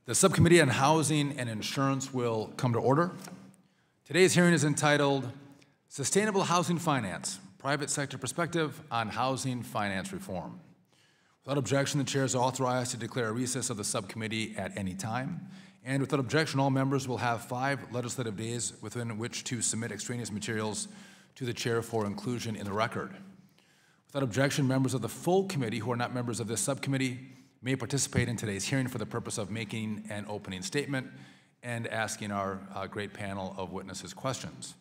The Subcommittee on Housing and Insurance will come to order. Today's hearing is entitled Sustainable Housing Finance, Private Sector Perspective on Housing Finance Reform. Without objection, the chair is authorized to declare a recess of the subcommittee at any time. And without objection, all members will have 5 legislative days within which to submit extraneous materials to the chair for inclusion in the record. Without objection, members of the full committee who are not members of this subcommittee may participate in today's hearing for the purpose of making an opening statement and asking our great panel of witnesses questions.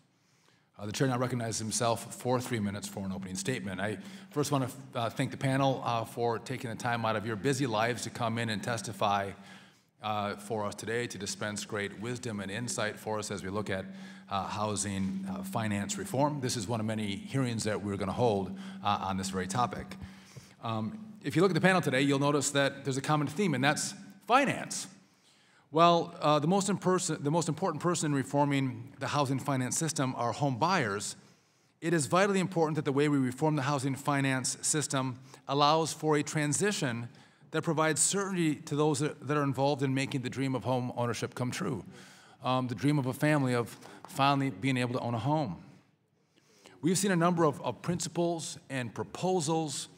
The chair now recognizes himself for 3 minutes for an opening statement. I first want to thank the panel for taking the time out of your busy lives to come in and testify for us today, to dispense great wisdom and insight for us as we look at housing finance reform. This is one of many hearings that we're going to hold on this very topic. If you look at the panel today, you'll notice that there's a common theme, and that's finance. Well, the most important person in reforming the housing finance system are home buyers. It is vitally important that the way we reform the housing finance system allows for a transition that provides certainty to those that are involved in making the dream of home ownership come true, the dream of a family of finally being able to own a home. We've seen a number of principles and proposals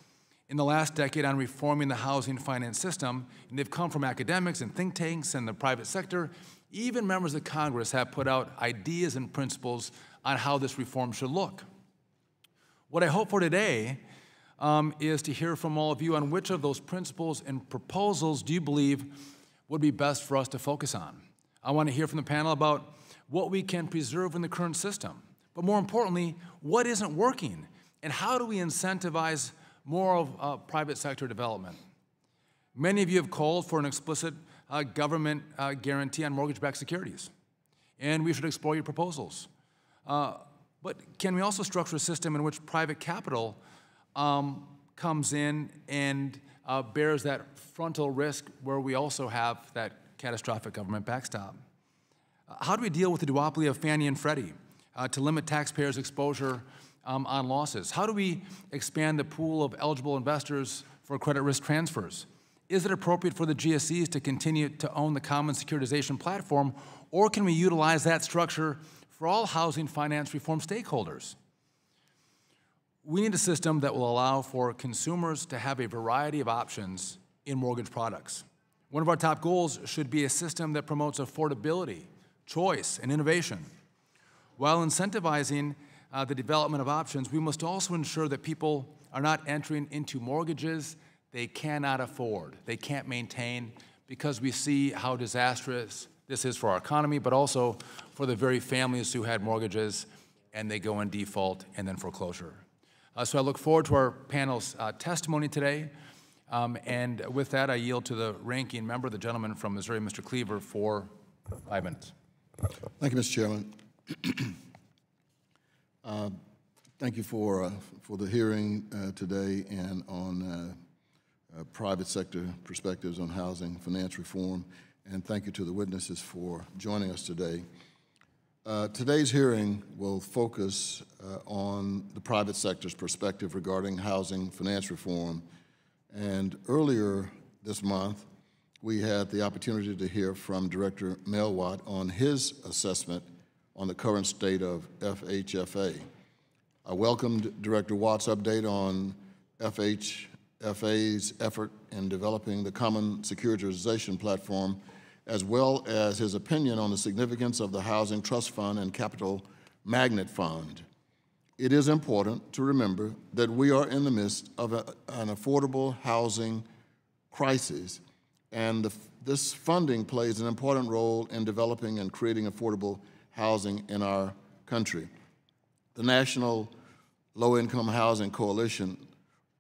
in the last decade on reforming the housing finance system, and they've come from academics and think tanks and the private sector. Even members of Congress have put out ideas and principles on how this reform should look. What I hope for today is to hear from all of you on which of those principles and proposals do you believe would be best for us to focus on. I want to hear from the panel about what we can preserve in the current system, but more importantly, what isn't working, and how do we incentivize more of private sector development. Many of you have called for an explicit government guarantee on mortgage-backed securities, and we should explore your proposals. But can we also structure a system in which private capital comes in and bears that frontal risk where we also have that catastrophic government backstop? How do we deal with the duopoly of Fannie and Freddie to limit taxpayers' exposure on losses? How do we expand the pool of eligible investors for credit risk transfers? Is it appropriate for the GSEs to continue to own the common securitization platform, or can we utilize that structure for all housing finance reform stakeholders? We need a system that will allow for consumers to have a variety of options in mortgage products. One of our top goals should be a system that promotes affordability, choice, and innovation. While incentivizing the development of options, we must also ensure that people are not entering into mortgages they cannot afford, they can't maintain, because we see how disastrous this is for our economy, but also for the very families who had mortgages and they go in default and then foreclosure. So I look forward to our panel's testimony today. And with that, I yield to the ranking member, the gentleman from Missouri, Mr. Cleaver, for 5 minutes. Thank you, Mr. Chairman. Thank you for the hearing today and on private sector perspectives on housing finance reform, and thank you to the witnesses for joining us today. Today's hearing will focus on the private sector's perspective regarding housing finance reform, and earlier this month we had the opportunity to hear from Director Melwatt on his assessment on the current state of FHFA. I welcomed Director Watt's update on FHFA's effort in developing the common securitization platform, as well as his opinion on the significance of the Housing Trust Fund and Capital Magnet Fund. It is important to remember that we are in the midst of an affordable housing crisis, and this funding plays an important role in developing and creating affordable housing in our country. The National Low-Income Housing Coalition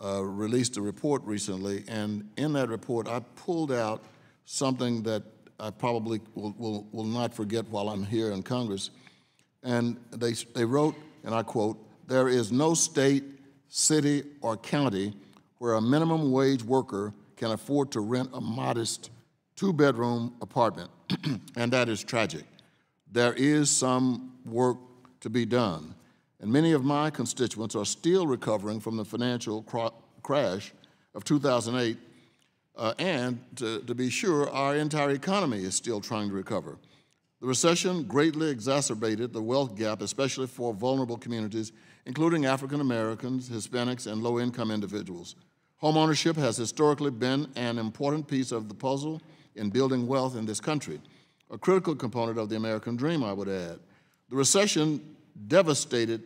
released a report recently, and in that report I pulled out something that I probably will not forget while I'm here in Congress. And they wrote, and I quote, "There is no state, city, or county where a minimum wage worker can afford to rent a modest 2-bedroom apartment," and that is tragic. There is some work to be done, and many of my constituents are still recovering from the financial crash of 2008, and to be sure, our entire economy is still trying to recover. The recession greatly exacerbated the wealth gap, especially for vulnerable communities, including African Americans, Hispanics, and low-income individuals. Homeownership has historically been an important piece of the puzzle in building wealth in this country, a critical component of the American dream, I would add. The recession devastated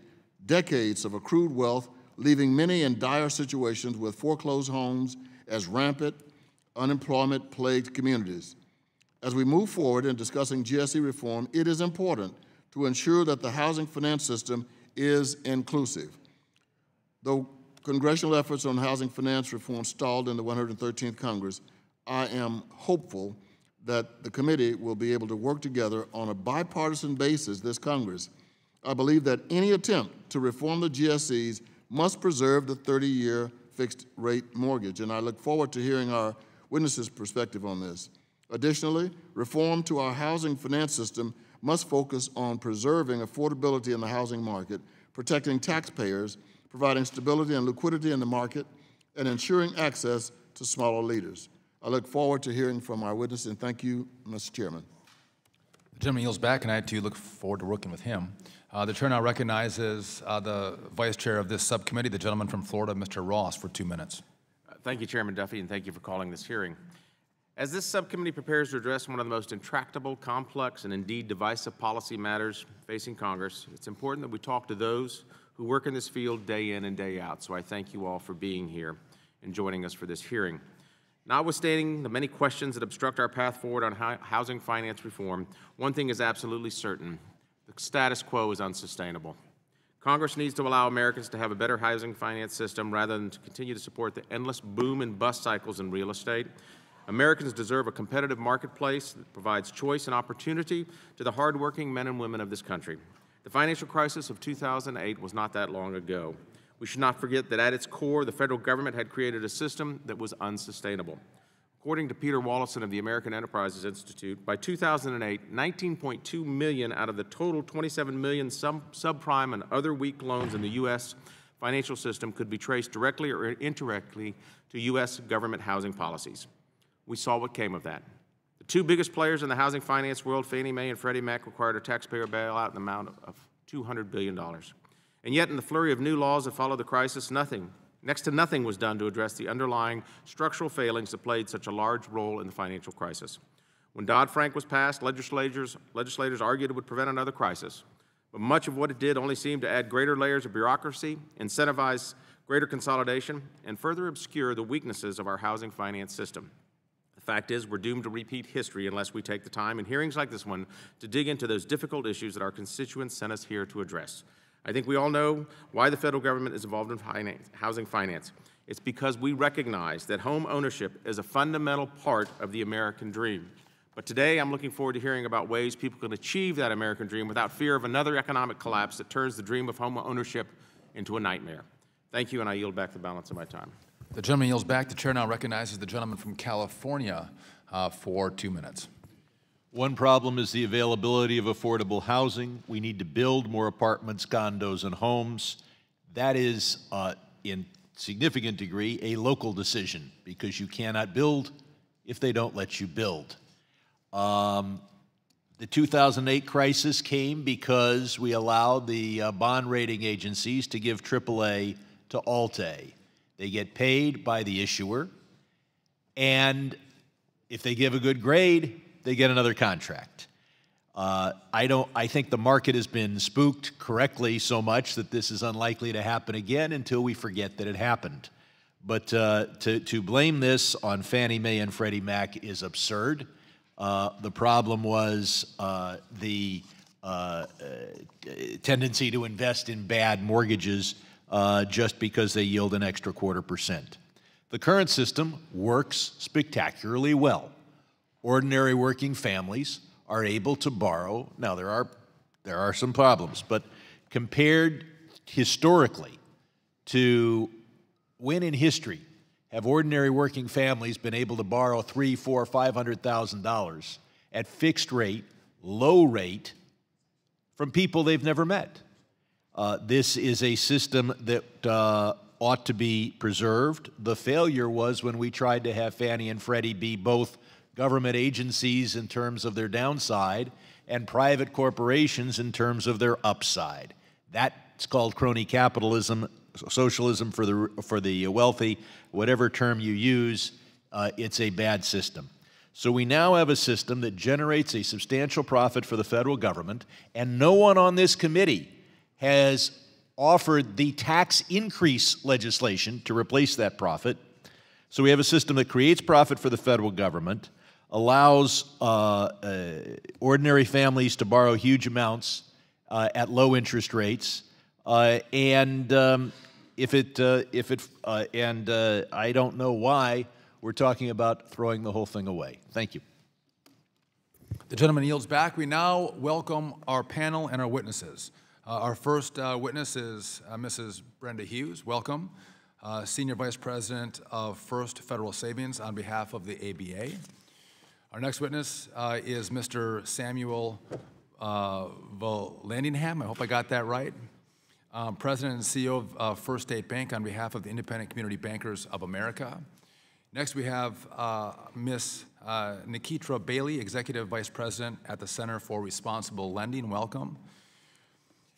decades of accrued wealth, leaving many in dire situations with foreclosed homes as rampant unemployment-plagued communities. As we move forward in discussing GSE reform, it is important to ensure that the housing finance system is inclusive. Though congressional efforts on housing finance reform stalled in the 113th Congress, I am hopeful that the committee will be able to work together on a bipartisan basis this Congress. I believe that any attempt to reform the GSEs must preserve the 30-year fixed-rate mortgage, and I look forward to hearing our witnesses' perspective on this. Additionally, reform to our housing finance system must focus on preserving affordability in the housing market, protecting taxpayers, providing stability and liquidity in the market, and ensuring access to smaller leaders. I look forward to hearing from our witnesses, and thank you, Mr. Chairman. The gentleman yields back, and I too look forward to working with him. The chair now recognizes the vice chair of this subcommittee, the gentleman from Florida, Mr. Ross, for 2 minutes. Thank you, Chairman Duffy, and thank you for calling this hearing. As this subcommittee prepares to address one of the most intractable, complex, and indeed divisive policy matters facing Congress, it's important that we talk to those who work in this field day in and day out. So I thank you all for being here and joining us for this hearing. Notwithstanding the many questions that obstruct our path forward on housing finance reform, one thing is absolutely certain: the status quo is unsustainable. Congress needs to allow Americans to have a better housing finance system rather than to continue to support the endless boom and bust cycles in real estate. Americans deserve a competitive marketplace that provides choice and opportunity to the hardworking men and women of this country. The financial crisis of 2008 was not that long ago. We should not forget that at its core, the federal government had created a system that was unsustainable. According to Peter Wallison of the American Enterprises Institute, by 2008, 19.2 million out of the total 27 million subprime and other weak loans in the U.S. financial system could be traced directly or indirectly to U.S. government housing policies. We saw what came of that. The two biggest players in the housing finance world, Fannie Mae and Freddie Mac, required a taxpayer bailout in the amount of $200 billion. And yet, in the flurry of new laws that followed the crisis, next to nothing was done to address the underlying structural failings that played such a large role in the financial crisis. When Dodd-Frank was passed, legislators argued it would prevent another crisis. But much of what it did only seemed to add greater layers of bureaucracy, incentivize greater consolidation, and further obscure the weaknesses of our housing finance system. The fact is, we're doomed to repeat history unless we take the time in hearings like this one to dig into those difficult issues that our constituents sent us here to address. I think we all know why the federal government is involved in housing finance. It's because we recognize that home ownership is a fundamental part of the American dream. But today, I'm looking forward to hearing about ways people can achieve that American dream without fear of another economic collapse that turns the dream of home ownership into a nightmare. Thank you, and I yield back the balance of my time. The gentleman yields back. The chair now recognizes the gentleman from California for 2 minutes. One problem is the availability of affordable housing. We need to build more apartments, condos, and homes. That is, in significant degree, a local decision because you cannot build if they don't let you build. The 2008 crisis came because we allowed the bond rating agencies to give AAA to Alt-A. They get paid by the issuer, and if they give a good grade, they get another contract. I think the market has been spooked correctly so much that this is unlikely to happen again until we forget that it happened. But to blame this on Fannie Mae and Freddie Mac is absurd. The problem was the tendency to invest in bad mortgages just because they yield an extra 0.25%. The current system works spectacularly well. Ordinary working families are able to borrow. Now, there are some problems, but compared historically to when in history have ordinary working families been able to borrow $300,000, $400,000, $500,000 at fixed rate, low rate from people they've never met? This is a system that ought to be preserved. The failure was when we tried to have Fannie and Freddie be both government agencies in terms of their downside and private corporations in terms of their upside. That's called crony capitalism, socialism for the wealthy, whatever term you use. It's a bad system. So we now have a system that generates a substantial profit for the federal government, and no one on this committee has offered the tax increase legislation to replace that profit. So we have a system that creates profit for the federal government, allows ordinary families to borrow huge amounts at low interest rates, and I don't know why we're talking about throwing the whole thing away. Thank you. The gentleman yields back. We now welcome our panel and our witnesses. Our first witness is Mrs. Brenda Hughes. Welcome. Senior Vice President of First Federal Savings on behalf of the ABA. Our next witness is Mr. Samuel Vallandingham. I hope I got that right. President and CEO of First State Bank on behalf of the Independent Community Bankers of America. Next, we have Ms. Nikitra Bailey, Executive Vice President at the Center for Responsible Lending. Welcome.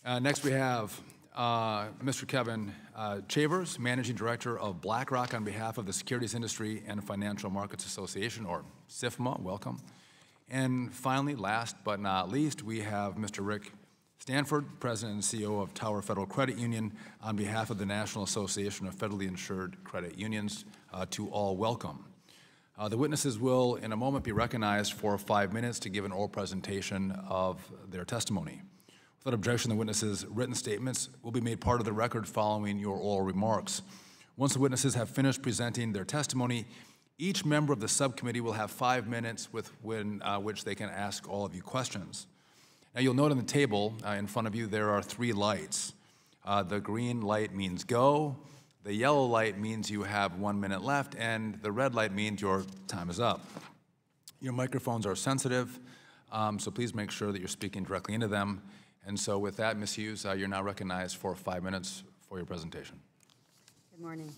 Next, we have Mr. Kevin Chavers, Managing Director of BlackRock on behalf of the Securities Industry and Financial Markets Association, or SIFMA. Welcome. And finally, last but not least, we have Mr. Rick Stanford, President and CEO of Tower Federal Credit Union on behalf of the National Association of Federally Insured Credit Unions. To all, welcome. The witnesses will, in a moment, be recognized for 5 minutes to give an oral presentation of their testimony. Without objection, the witnesses' written statements will be made part of the record following your oral remarks. Once the witnesses have finished presenting their testimony, each member of the subcommittee will have 5 minutes with which they can ask all of you questions. Now, you'll note on the table in front of you there are 3 lights. The green light means go, the yellow light means you have 1 minute left, and the red light means your time is up. Your microphones are sensitive, so please make sure that you're speaking directly into them. And so with that, Ms. Hughes, you're now recognized for 5 minutes for your presentation. Good morning.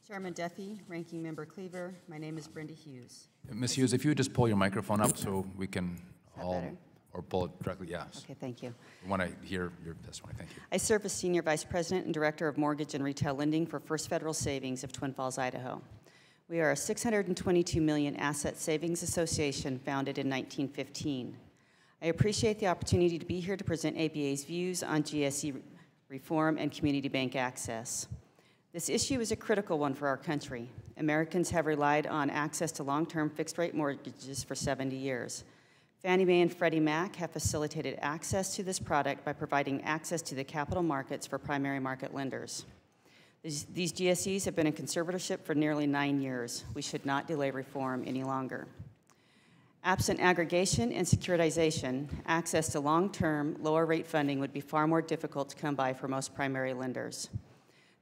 Chairman Duffy, Ranking Member Cleaver, my name is Brenda Hughes. Ms. Hughes, if you would just pull your microphone up so we can all, better? or pull it directly, yes. Okay, thank you. We want to hear your testimony, thank you. I serve as Senior Vice President and Director of Mortgage and Retail Lending for First Federal Savings of Twin Falls, Idaho. We are a $622 million asset savings association founded in 1915. I appreciate the opportunity to be here to present ABA's views on GSE reform and community bank access. This issue is a critical one for our country. Americans have relied on access to long-term fixed-rate mortgages for 70 years. Fannie Mae and Freddie Mac have facilitated access to this product by providing access to the capital markets for primary market lenders. These GSEs have been in conservatorship for nearly 9 years. We should not delay reform any longer. Absent aggregation and securitization, access to long-term, lower-rate funding would be far more difficult to come by for most primary lenders.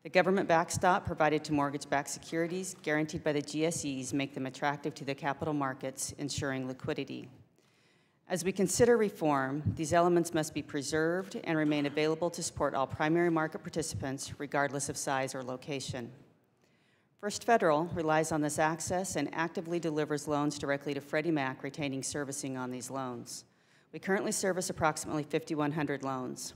The government backstop provided to mortgage-backed securities guaranteed by the GSEs make them attractive to the capital markets, ensuring liquidity. As we consider reform, these elements must be preserved and remain available to support all primary market participants, regardless of size or location. First Federal relies on this access and actively delivers loans directly to Freddie Mac, retaining servicing on these loans. We currently service approximately 5,100 loans.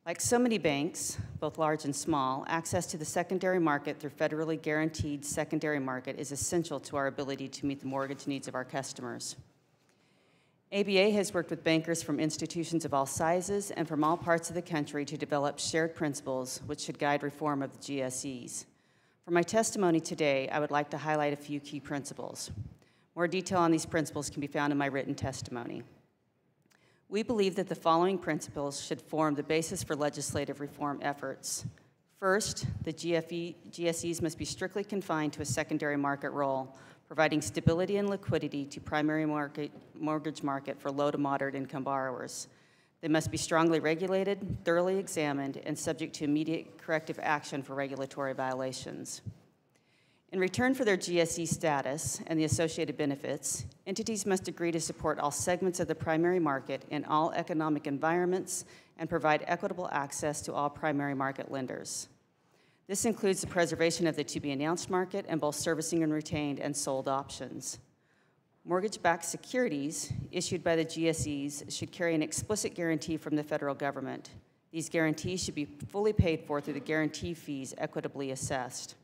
Like so many banks, both large and small, access to the secondary market through federally guaranteed secondary market is essential to our ability to meet the mortgage needs of our customers. ABA has worked with bankers from institutions of all sizes and from all parts of the country to develop shared principles which should guide reform of the GSEs. For my testimony today, I would like to highlight a few key principles. More detail on these principles can be found in my written testimony. We believe that the following principles should form the basis for legislative reform efforts. First, the GSEs must be strictly confined to a secondary market role, providing stability and liquidity to primary mortgage market for low to moderate income borrowers. They must be strongly regulated, thoroughly examined, and subject to immediate corrective action for regulatory violations. In return for their GSE status and the associated benefits, entities must agree to support all segments of the primary market in all economic environments and provide equitable access to all primary market lenders. This includes the preservation of the to-be-announced market and both servicing and retained and sold options. Mortgage-backed securities issued by the GSEs should carry an explicit guarantee from the federal government. These guarantees should be fully paid for through the guarantee fees equitably assessed.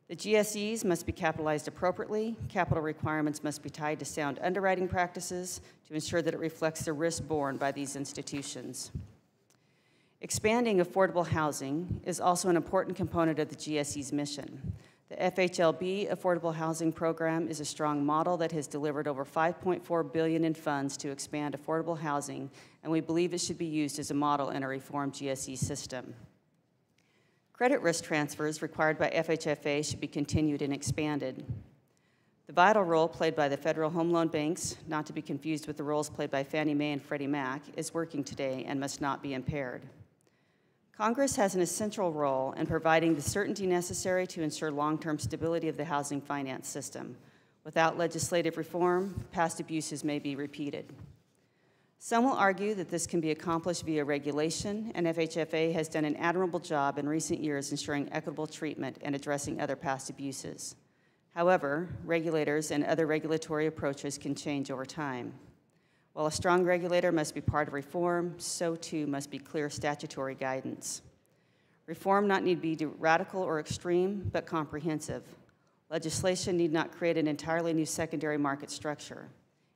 The GSEs must be capitalized appropriately. Capital requirements must be tied to sound underwriting practices to ensure that it reflects the risk borne by these institutions. Expanding affordable housing is also an important component of the GSE's mission. The FHLB Affordable Housing Program is a strong model that has delivered over $5.4 billion in funds to expand affordable housing, and we believe it should be used as a model in a reformed GSE system. Credit risk transfers required by FHFA should be continued and expanded. The vital role played by the Federal Home Loan Banks, not to be confused with the roles played by Fannie Mae and Freddie Mac, is working today and must not be impaired. Congress has an essential role in providing the certainty necessary to ensure long-term stability of the housing finance system. Without legislative reform, past abuses may be repeated. Some will argue that this can be accomplished via regulation, and FHFA has done an admirable job in recent years ensuring equitable treatment and addressing other past abuses. However, regulators and other regulatory approaches can change over time. While a strong regulator must be part of reform, so too must be clear statutory guidance. Reform not need be radical or extreme, but comprehensive. Legislation need not create an entirely new secondary market structure.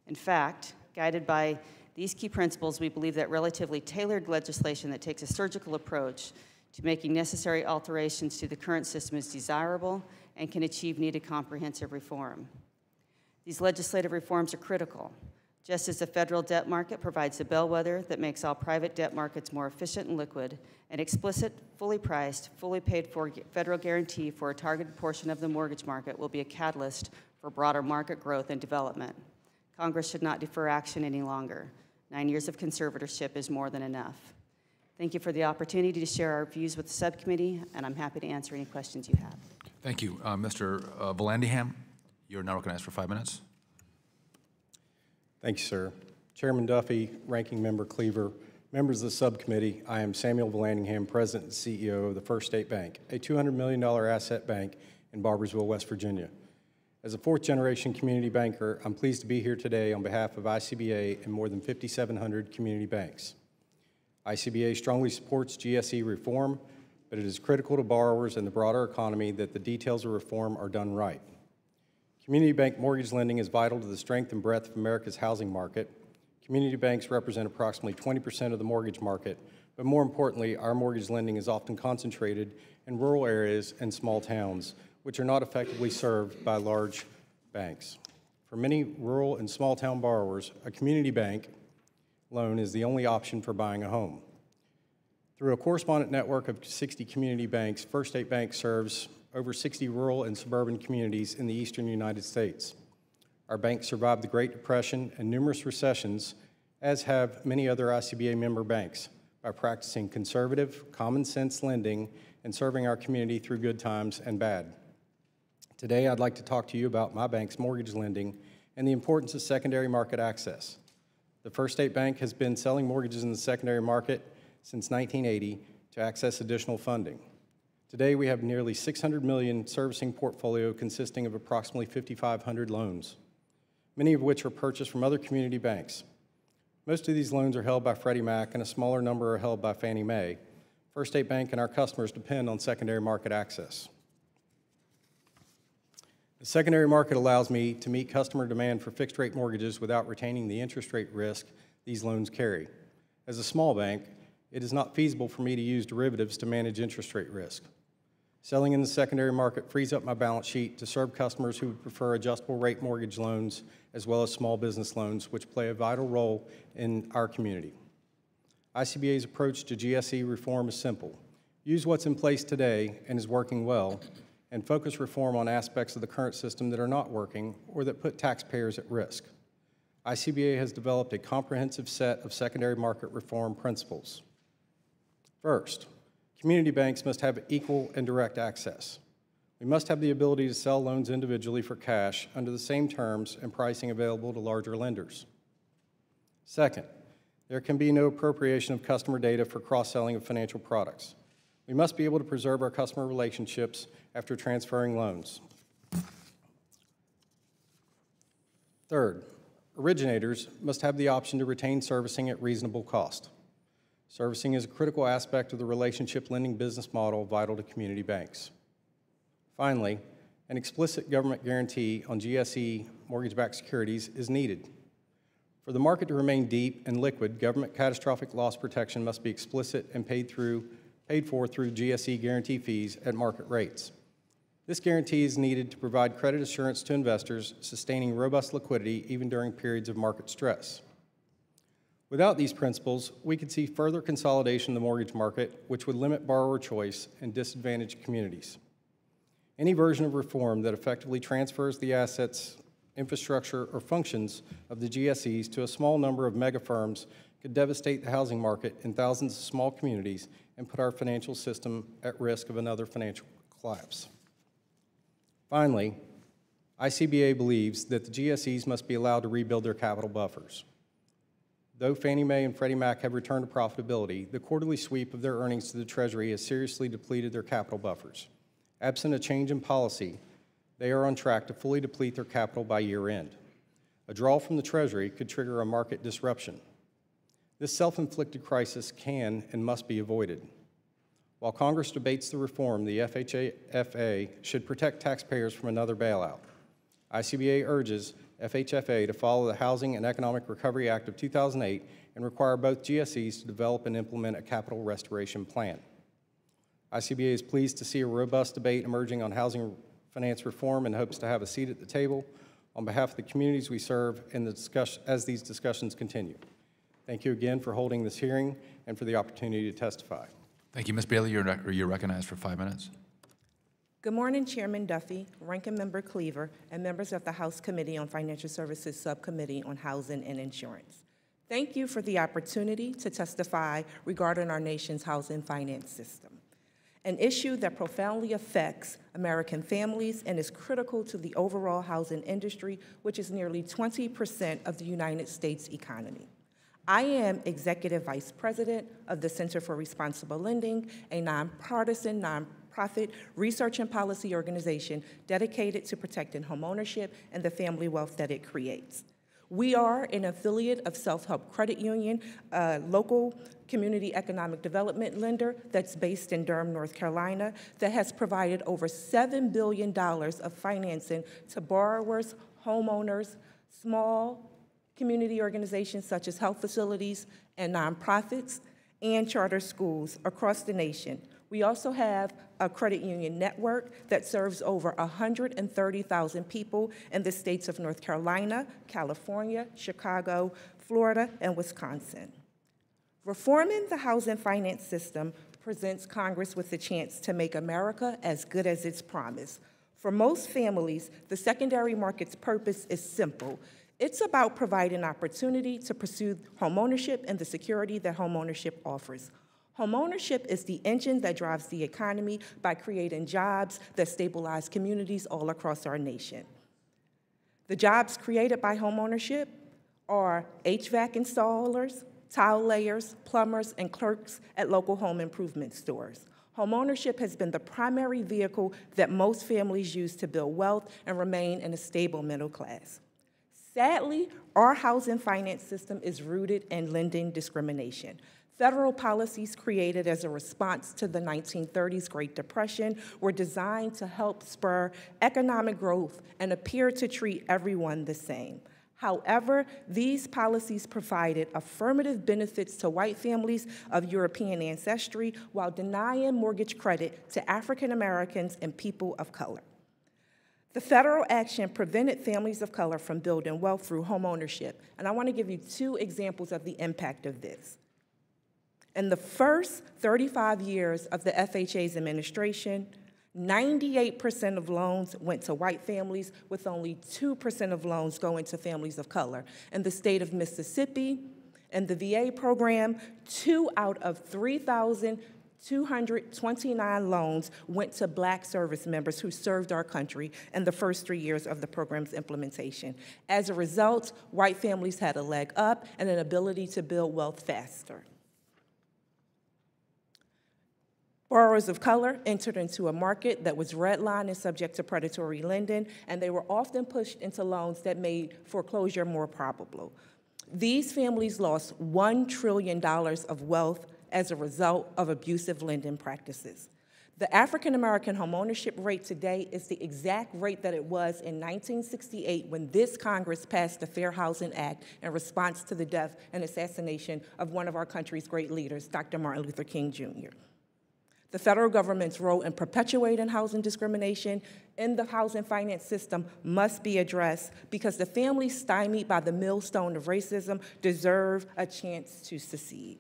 In fact, guided by these key principles, we believe that relatively tailored legislation that takes a surgical approach to making necessary alterations to the current system is desirable and can achieve needed comprehensive reform. These legislative reforms are critical. Just as the federal debt market provides the bellwether that makes all private debt markets more efficient and liquid, an explicit, fully priced, fully paid for federal guarantee for a targeted portion of the mortgage market will be a catalyst for broader market growth and development. Congress should not defer action any longer. 9 years of conservatorship is more than enough. Thank you for the opportunity to share our views with the subcommittee, and I'm happy to answer any questions you have. Thank you. Mr. Vallandigham, you're now recognized for 5 minutes. Thank you, sir. Chairman Duffy, Ranking Member Cleaver, members of the subcommittee, I am Samuel Vallandigham, President and CEO of the First State Bank, a $200 million asset bank in Barbersville, West Virginia. As a fourth-generation community banker, I'm pleased to be here today on behalf of ICBA and more than 5,700 community banks. ICBA strongly supports GSE reform, but it is critical to borrowers and the broader economy that the details of reform are done right. Community bank mortgage lending is vital to the strength and breadth of America's housing market. Community banks represent approximately 20% of the mortgage market, but more importantly, our mortgage lending is often concentrated in rural areas and small towns, which are not effectively served by large banks. For many rural and small town borrowers, a community bank loan is the only option for buying a home. Through a correspondent network of 60 community banks, First State Bank serves over 60 rural and suburban communities in the eastern United States. Our bank survived the Great Depression and numerous recessions, as have many other ICBA member banks, by practicing conservative, common sense lending and serving our community through good times and bad. Today, I'd like to talk to you about my bank's mortgage lending and the importance of secondary market access. The First State Bank has been selling mortgages in the secondary market since 1980 to access additional funding. Today, we have nearly $600 million servicing portfolio consisting of approximately 5,500 loans, many of which are purchased from other community banks. Most of these loans are held by Freddie Mac, and a smaller number are held by Fannie Mae. First State Bank and our customers depend on secondary market access. The secondary market allows me to meet customer demand for fixed-rate mortgages without retaining the interest rate risk these loans carry. As a small bank, it is not feasible for me to use derivatives to manage interest rate risk. Selling in the secondary market frees up my balance sheet to serve customers who prefer adjustable rate mortgage loans as well as small business loans, which play a vital role in our community. ICBA's approach to GSE reform is simple. Use what's in place today and is working well, and focus reform on aspects of the current system that are not working or that put taxpayers at risk. ICBA has developed a comprehensive set of secondary market reform principles. First, community banks must have equal and direct access. We must have the ability to sell loans individually for cash under the same terms and pricing available to larger lenders. Second, there can be no appropriation of customer data for cross-selling of financial products. We must be able to preserve our customer relationships after transferring loans. Third, originators must have the option to retain servicing at reasonable cost. Servicing is a critical aspect of the relationship lending business model vital to community banks. Finally, an explicit government guarantee on GSE mortgage-backed securities is needed. For the market to remain deep and liquid, government catastrophic loss protection must be explicit and paid for through GSE guarantee fees at market rates. This guarantee is needed to provide credit assurance to investors, sustaining robust liquidity even during periods of market stress. Without these principles, we could see further consolidation in the mortgage market, which would limit borrower choice and disadvantage communities. Any version of reform that effectively transfers the assets, infrastructure, or functions of the GSEs to a small number of mega firms could devastate the housing market in thousands of small communities and put our financial system at risk of another financial collapse. Finally, ICBA believes that the GSEs must be allowed to rebuild their capital buffers. Though Fannie Mae and Freddie Mac have returned to profitability, the quarterly sweep of their earnings to the Treasury has seriously depleted their capital buffers. Absent a change in policy, they are on track to fully deplete their capital by year-end. A draw from the Treasury could trigger a market disruption. This self-inflicted crisis can and must be avoided. While Congress debates the reform, the FHFA should protect taxpayers from another bailout. ICBA urges FHFA to follow the Housing and Economic Recovery Act of 2008 and require both GSEs to develop and implement a capital restoration plan. ICBA is pleased to see a robust debate emerging on housing finance reform and hopes to have a seat at the table on behalf of the communities we serve as these discussions continue. Thank you again for holding this hearing and for the opportunity to testify. Thank you, Ms. Bailey. You're recognized for 5 minutes. Good morning, Chairman Duffy, Ranking Member Cleaver, and members of the House Committee on Financial Services Subcommittee on Housing and Insurance. Thank you for the opportunity to testify regarding our nation's housing finance system, an issue that profoundly affects American families and is critical to the overall housing industry, which is nearly 20% of the United States economy. I am Executive Vice President of the Center for Responsible Lending, a nonpartisan, nonprofit research and policy organization dedicated to protecting homeownership and the family wealth that it creates. We are an affiliate of Self-Help Credit Union, a local community economic development lender that's based in Durham, North Carolina, that has provided over $7 billion of financing to borrowers, homeowners, small community organizations such as health facilities and nonprofits, and charter schools across the nation. We also have a credit union network that serves over 130,000 people in the states of North Carolina, California, Chicago, Florida, and Wisconsin. Reforming the housing finance system presents Congress with the chance to make America as good as its promise. For most families, the secondary market's purpose is simple. It's about providing opportunity to pursue homeownership and the security that homeownership offers. Homeownership is the engine that drives the economy by creating jobs that stabilize communities all across our nation. The jobs created by homeownership are HVAC installers, tile layers, plumbers, and clerks at local home improvement stores. Homeownership has been the primary vehicle that most families use to build wealth and remain in a stable middle class. Sadly, our housing finance system is rooted in lending discrimination. Federal policies created as a response to the 1930s Great Depression were designed to help spur economic growth and appear to treat everyone the same. However, these policies provided affirmative benefits to white families of European ancestry while denying mortgage credit to African Americans and people of color. The federal action prevented families of color from building wealth through homeownership, and I want to give you 2 examples of the impact of this. In the first 35 years of the FHA's administration, 98% of loans went to white families, with only 2% of loans going to families of color. In the state of Mississippi, in the VA program, 2 out of 3,229 loans went to Black service members who served our country in the first 3 years of the program's implementation. As a result, white families had a leg up and an ability to build wealth faster. Borrowers of color entered into a market that was redlined and subject to predatory lending, and they were often pushed into loans that made foreclosure more probable. These families lost $1 trillion of wealth as a result of abusive lending practices. The African American homeownership rate today is the exact rate that it was in 1968 when this Congress passed the Fair Housing Act in response to the death and assassination of one of our country's great leaders, Dr. Martin Luther King Jr. The federal government's role in perpetuating housing discrimination in the housing finance system must be addressed because the families stymied by the millstone of racism deserve a chance to succeed.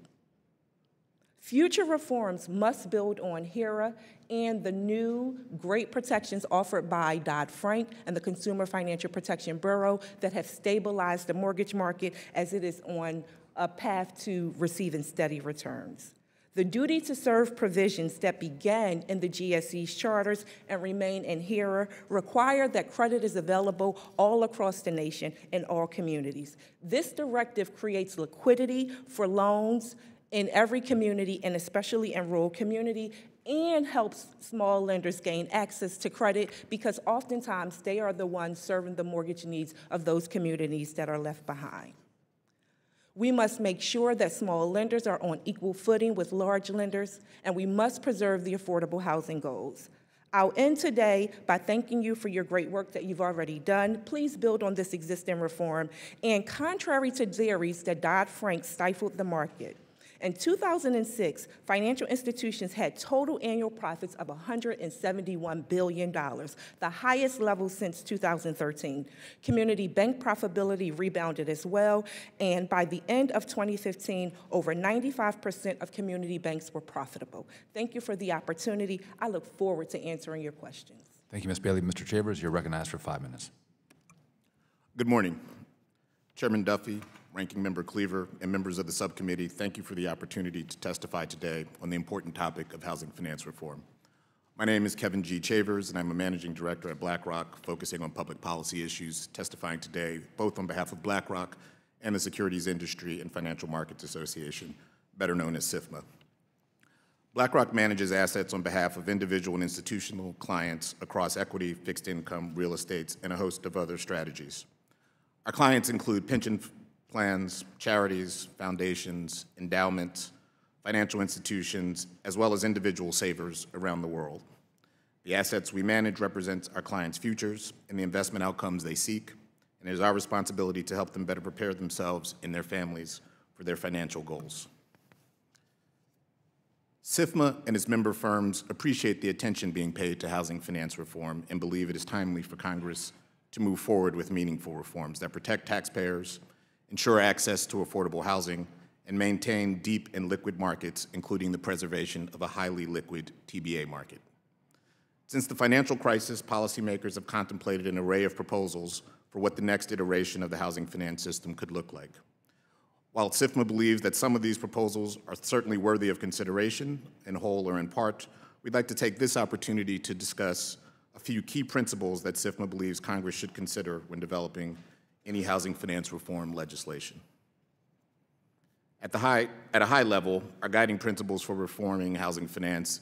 Future reforms must build on HERA and the new great protections offered by Dodd-Frank and the Consumer Financial Protection Bureau that have stabilized the mortgage market as it is on a path to receiving steady returns. The duty to serve provisions that began in the GSE's charters and remain in HERA require that credit is available all across the nation in all communities. This directive creates liquidity for loans in every community and especially in rural community, and helps small lenders gain access to credit because oftentimes they are the ones serving the mortgage needs of those communities that are left behind. We must make sure that small lenders are on equal footing with large lenders, and we must preserve the affordable housing goals. I'll end today by thanking you for your great work that you've already done. Please build on this existing reform. And contrary to theories that Dodd-Frank stifled the market, in 2006, financial institutions had total annual profits of $171 billion, the highest level since 2013. Community bank profitability rebounded as well, and by the end of 2015, over 95% of community banks were profitable. Thank you for the opportunity. I look forward to answering your questions. Thank you, Ms. Bailey. Mr. Chambers, you're recognized for 5 minutes. Good morning. Chairman Duffy, Ranking Member Cleaver, and members of the subcommittee, thank you for the opportunity to testify today on the important topic of housing finance reform. My name is Kevin G. Chavers, and I'm a managing director at BlackRock, focusing on public policy issues, testifying today both on behalf of BlackRock and the Securities Industry and Financial Markets Association, better known as SIFMA. BlackRock manages assets on behalf of individual and institutional clients across equity, fixed income, real estate, and a host of other strategies. Our clients include pension plans, charities, foundations, endowments, financial institutions, as well as individual savers around the world. The assets we manage represent our clients' futures and the investment outcomes they seek, and it is our responsibility to help them better prepare themselves and their families for their financial goals. SIFMA and its member firms appreciate the attention being paid to housing finance reform and believe it is timely for Congress to move forward with meaningful reforms that protect taxpayers, ensure access to affordable housing, and maintain deep and liquid markets, including the preservation of a highly liquid TBA market. Since the financial crisis, policymakers have contemplated an array of proposals for what the next iteration of the housing finance system could look like. While SIFMA believes that some of these proposals are certainly worthy of consideration, in whole or in part, we'd like to take this opportunity to discuss a few key principles that SIFMA believes Congress should consider when developing any housing finance reform legislation. At a high level, our guiding principles for reforming housing finance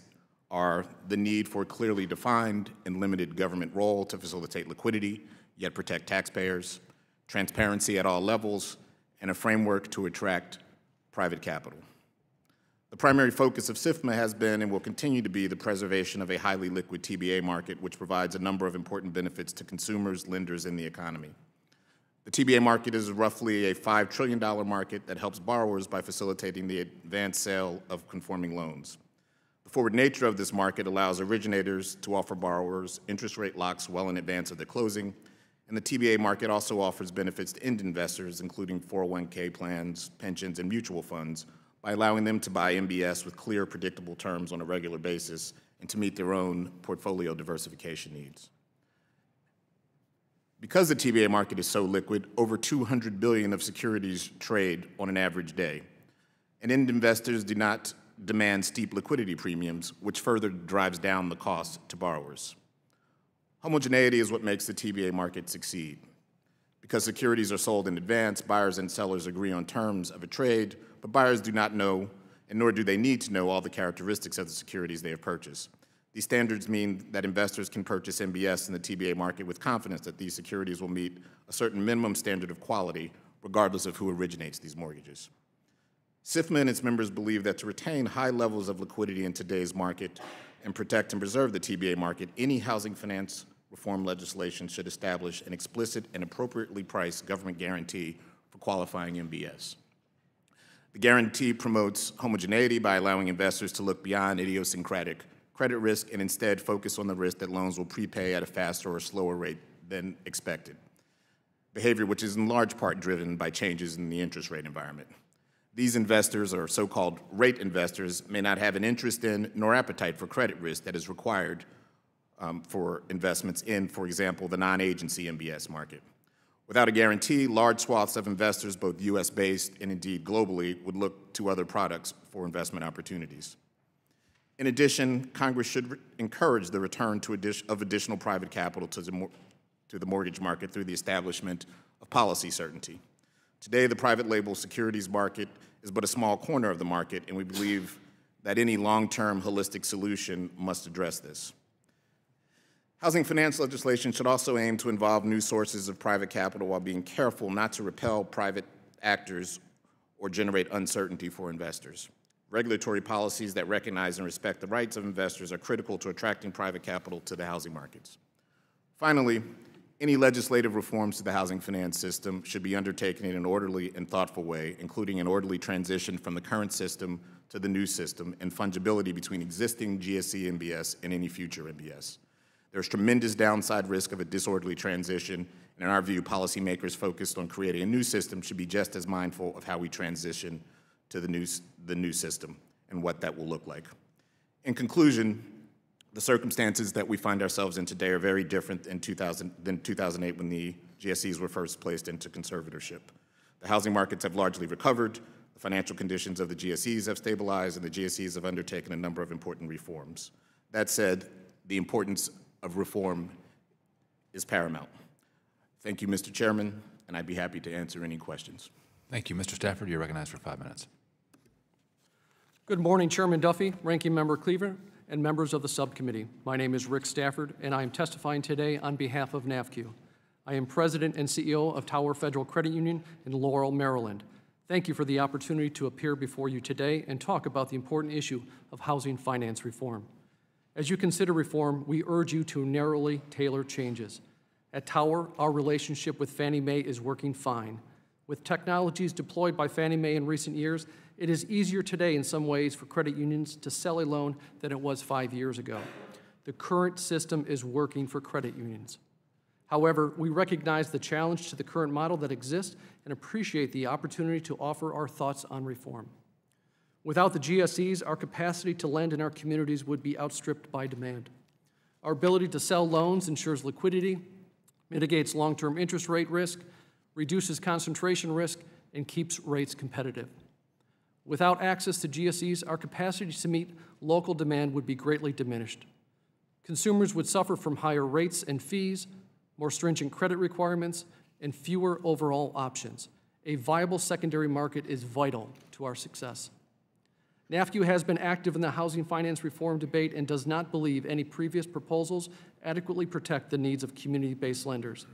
are the need for a clearly defined and limited government role to facilitate liquidity, yet protect taxpayers, transparency at all levels, and a framework to attract private capital. The primary focus of SIFMA has been and will continue to be the preservation of a highly liquid TBA market, which provides a number of important benefits to consumers, lenders, and the economy. The TBA market is roughly a $5 trillion market that helps borrowers by facilitating the advanced sale of conforming loans. The forward nature of this market allows originators to offer borrowers interest rate locks well in advance of their closing, and the TBA market also offers benefits to end investors, including 401k plans, pensions, and mutual funds, by allowing them to buy MBS with clear, predictable terms on a regular basis and to meet their own portfolio diversification needs. Because the TBA market is so liquid, over $200 billion of securities trade on an average day, and end investors do not demand steep liquidity premiums, which further drives down the cost to borrowers. Homogeneity is what makes the TBA market succeed. Because securities are sold in advance, buyers and sellers agree on terms of a trade, but buyers do not know and nor do they need to know all the characteristics of the securities they have purchased. These standards mean that investors can purchase MBS in the TBA market with confidence that these securities will meet a certain minimum standard of quality, regardless of who originates these mortgages. SIFMA and its members believe that to retain high levels of liquidity in today's market and protect and preserve the TBA market, any housing finance reform legislation should establish an explicit and appropriately priced government guarantee for qualifying MBS. The guarantee promotes homogeneity by allowing investors to look beyond idiosyncratic credit risk and instead focus on the risk that loans will prepay at a faster or slower rate than expected, behavior which is in large part driven by changes in the interest rate environment. These investors, or so-called rate investors, may not have an interest in nor appetite for credit risk that is required for investments in, for example, the non-agency MBS market. Without a guarantee, large swaths of investors, both U.S.-based and indeed globally, would look to other products for investment opportunities. In addition, Congress should encourage the return of additional private capital to the mortgage market through the establishment of policy certainty. Today, the private label securities market is but a small corner of the market, and we believe that any long-term holistic solution must address this. Housing finance legislation should also aim to involve new sources of private capital while being careful not to repel private actors or generate uncertainty for investors. Regulatory policies that recognize and respect the rights of investors are critical to attracting private capital to the housing markets. Finally, any legislative reforms to the housing finance system should be undertaken in an orderly and thoughtful way, including an orderly transition from the current system to the new system and fungibility between existing GSE MBS and any future MBS. There's tremendous downside risk of a disorderly transition, and in our view, policymakers focused on creating a new system should be just as mindful of how we transition to the new system and what that will look like. In conclusion, the circumstances that we find ourselves in today are very different than 2008 when the GSEs were first placed into conservatorship. The housing markets have largely recovered, the financial conditions of the GSEs have stabilized, and the GSEs have undertaken a number of important reforms. That said, the importance of reform is paramount. Thank you, Mr. Chairman, and I'd be happy to answer any questions. Thank you. Mr. Stafford, you're recognized for 5 minutes. Good morning, Chairman Duffy, Ranking Member Cleaver, and members of the subcommittee. My name is Rick Stafford, and I am testifying today on behalf of NAFCU. I am President and CEO of Tower Federal Credit Union in Laurel, Maryland. Thank you for the opportunity to appear before you today and talk about the important issue of housing finance reform. As you consider reform, we urge you to narrowly tailor changes. At Tower, our relationship with Fannie Mae is working fine. With technologies deployed by Fannie Mae in recent years, it is easier today in some ways for credit unions to sell a loan than it was 5 years ago. The current system is working for credit unions. However, we recognize the challenge to the current model that exists and appreciate the opportunity to offer our thoughts on reform. Without the GSEs, our capacity to lend in our communities would be outstripped by demand. Our ability to sell loans ensures liquidity, mitigates long-term interest rate risk, reduces concentration risk, and keeps rates competitive. Without access to GSEs, our capacity to meet local demand would be greatly diminished. Consumers would suffer from higher rates and fees, more stringent credit requirements, and fewer overall options. A viable secondary market is vital to our success. NAFCU has been active in the housing finance reform debate and does not believe any previous proposals adequately protect the needs of community-based lenders.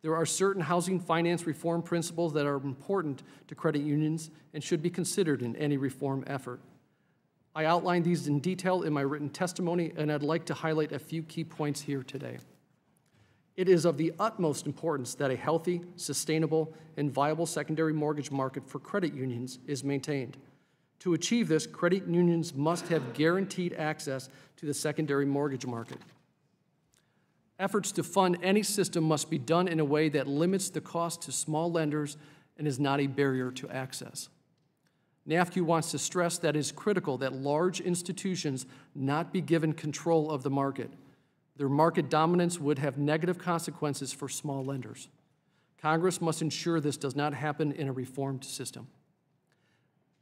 There are certain housing finance reform principles that are important to credit unions and should be considered in any reform effort. I outlined these in detail in my written testimony, and I'd like to highlight a few key points here today. It is of the utmost importance that a healthy, sustainable, and viable secondary mortgage market for credit unions is maintained. To achieve this, credit unions must have guaranteed access to the secondary mortgage market. Efforts to fund any system must be done in a way that limits the cost to small lenders and is not a barrier to access. NAFCU wants to stress that it is critical that large institutions not be given control of the market. Their market dominance would have negative consequences for small lenders. Congress must ensure this does not happen in a reformed system.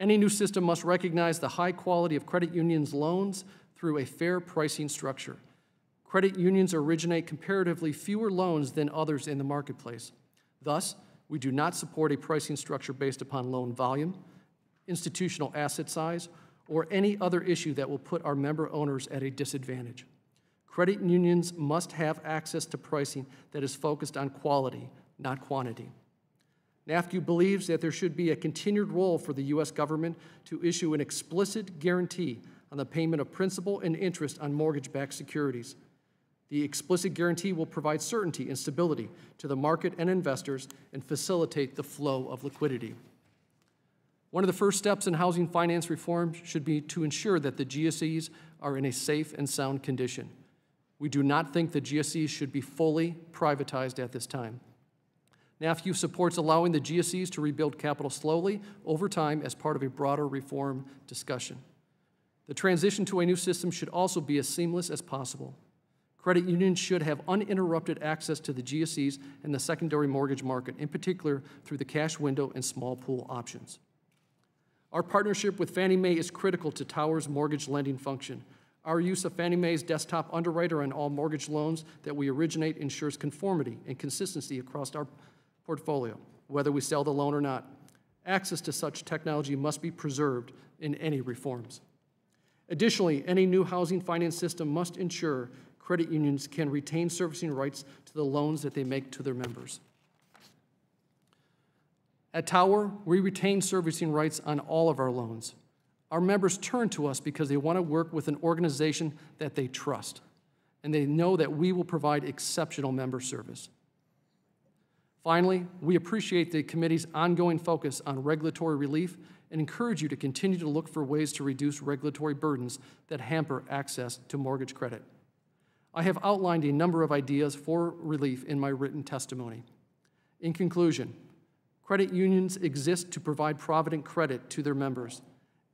Any new system must recognize the high quality of credit unions' loans through a fair pricing structure. Credit unions originate comparatively fewer loans than others in the marketplace. Thus, we do not support a pricing structure based upon loan volume. institutional asset size, or any other issue that will put our member owners at a disadvantage. Credit unions must have access to pricing that is focused on quality, not quantity. NAFCU believes that there should be a continued role for the U.S. government to issue an explicit guarantee on the payment of principal and interest on mortgage-backed securities. The explicit guarantee will provide certainty and stability to the market and investors and facilitate the flow of liquidity. One of the first steps in housing finance reform should be to ensure that the GSEs are in a safe and sound condition. We do not think the GSEs should be fully privatized at this time. NAFCU supports allowing the GSEs to rebuild capital slowly over time as part of a broader reform discussion. The transition to a new system should also be as seamless as possible. Credit unions should have uninterrupted access to the GSEs and the secondary mortgage market, in particular through the cash window and small pool options. Our partnership with Fannie Mae is critical to Tower's mortgage lending function. Our use of Fannie Mae's desktop underwriter on all mortgage loans that we originate ensures conformity and consistency across our portfolio, whether we sell the loan or not. Access to such technology must be preserved in any reforms. Additionally, any new housing finance system must ensure credit unions can retain servicing rights to the loans that they make to their members. At Tower, we retain servicing rights on all of our loans. Our members turn to us because they want to work with an organization that they trust, and they know that we will provide exceptional member service. Finally, we appreciate the committee's ongoing focus on regulatory relief and encourage you to continue to look for ways to reduce regulatory burdens that hamper access to mortgage credit. I have outlined a number of ideas for relief in my written testimony. In conclusion, credit unions exist to provide provident credit to their members.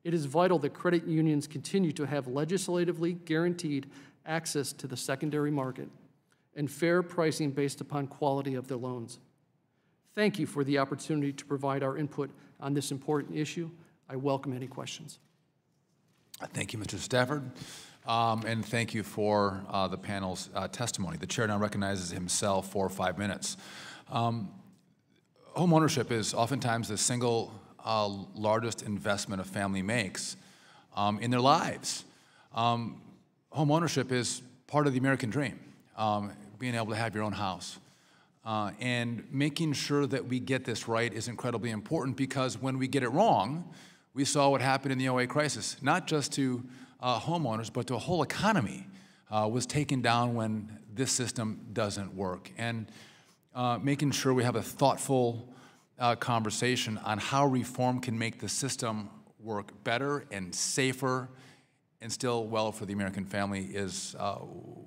It is vital that credit unions continue to have legislatively guaranteed access to the secondary market and fair pricing based upon quality of their loans. Thank you for the opportunity to provide our input on this important issue. I welcome any questions. Thank you, Mr. Stafford, and thank you for the panel's testimony. The chair now recognizes himself for 5 minutes. Home ownership is oftentimes the single largest investment a family makes in their lives. Home ownership is part of the American dream, being able to have your own house. And making sure that we get this right is incredibly important, because when we get it wrong, we saw what happened in the 2008 crisis, not just to homeowners, but to a whole economy was taken down when this system doesn't work. And making sure we have a thoughtful conversation on how reform can make the system work better and safer and still well for the American family is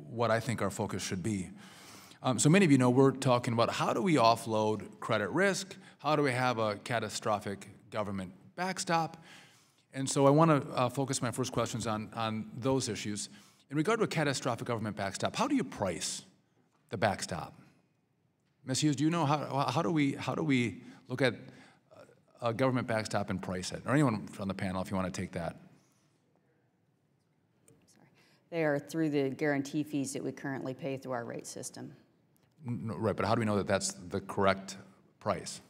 what I think our focus should be. So many of you know we're talking about how do we offload credit risk, how do we have a catastrophic government backstop, and so I want to focus my first questions on those issues. In regard to a catastrophic government backstop, how do you price the backstop? Ms. Hughes, do you know how do we look at a government backstop and price it? Or anyone from the panel, if you want to take that. Sorry. They are through the guarantee fees that we currently pay through our rate system. No, right, but how do we know that that's the correct price?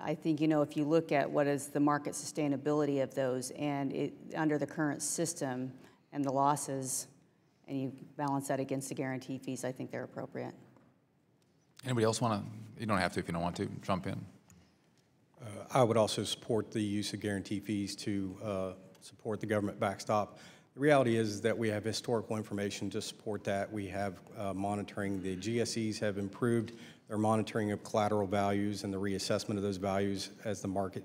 I think, if you look at what is the market sustainability of those and under the current system and the losses, and you balance that against the guarantee fees, I think they're appropriate. Anybody else want to? You don't have to if you don't want to. Jump in. I would also support the use of guarantee fees to support the government backstop. The reality is that we have historical information to support that. We have monitoring. The GSEs have improved their monitoring of collateral values and the reassessment of those values as the market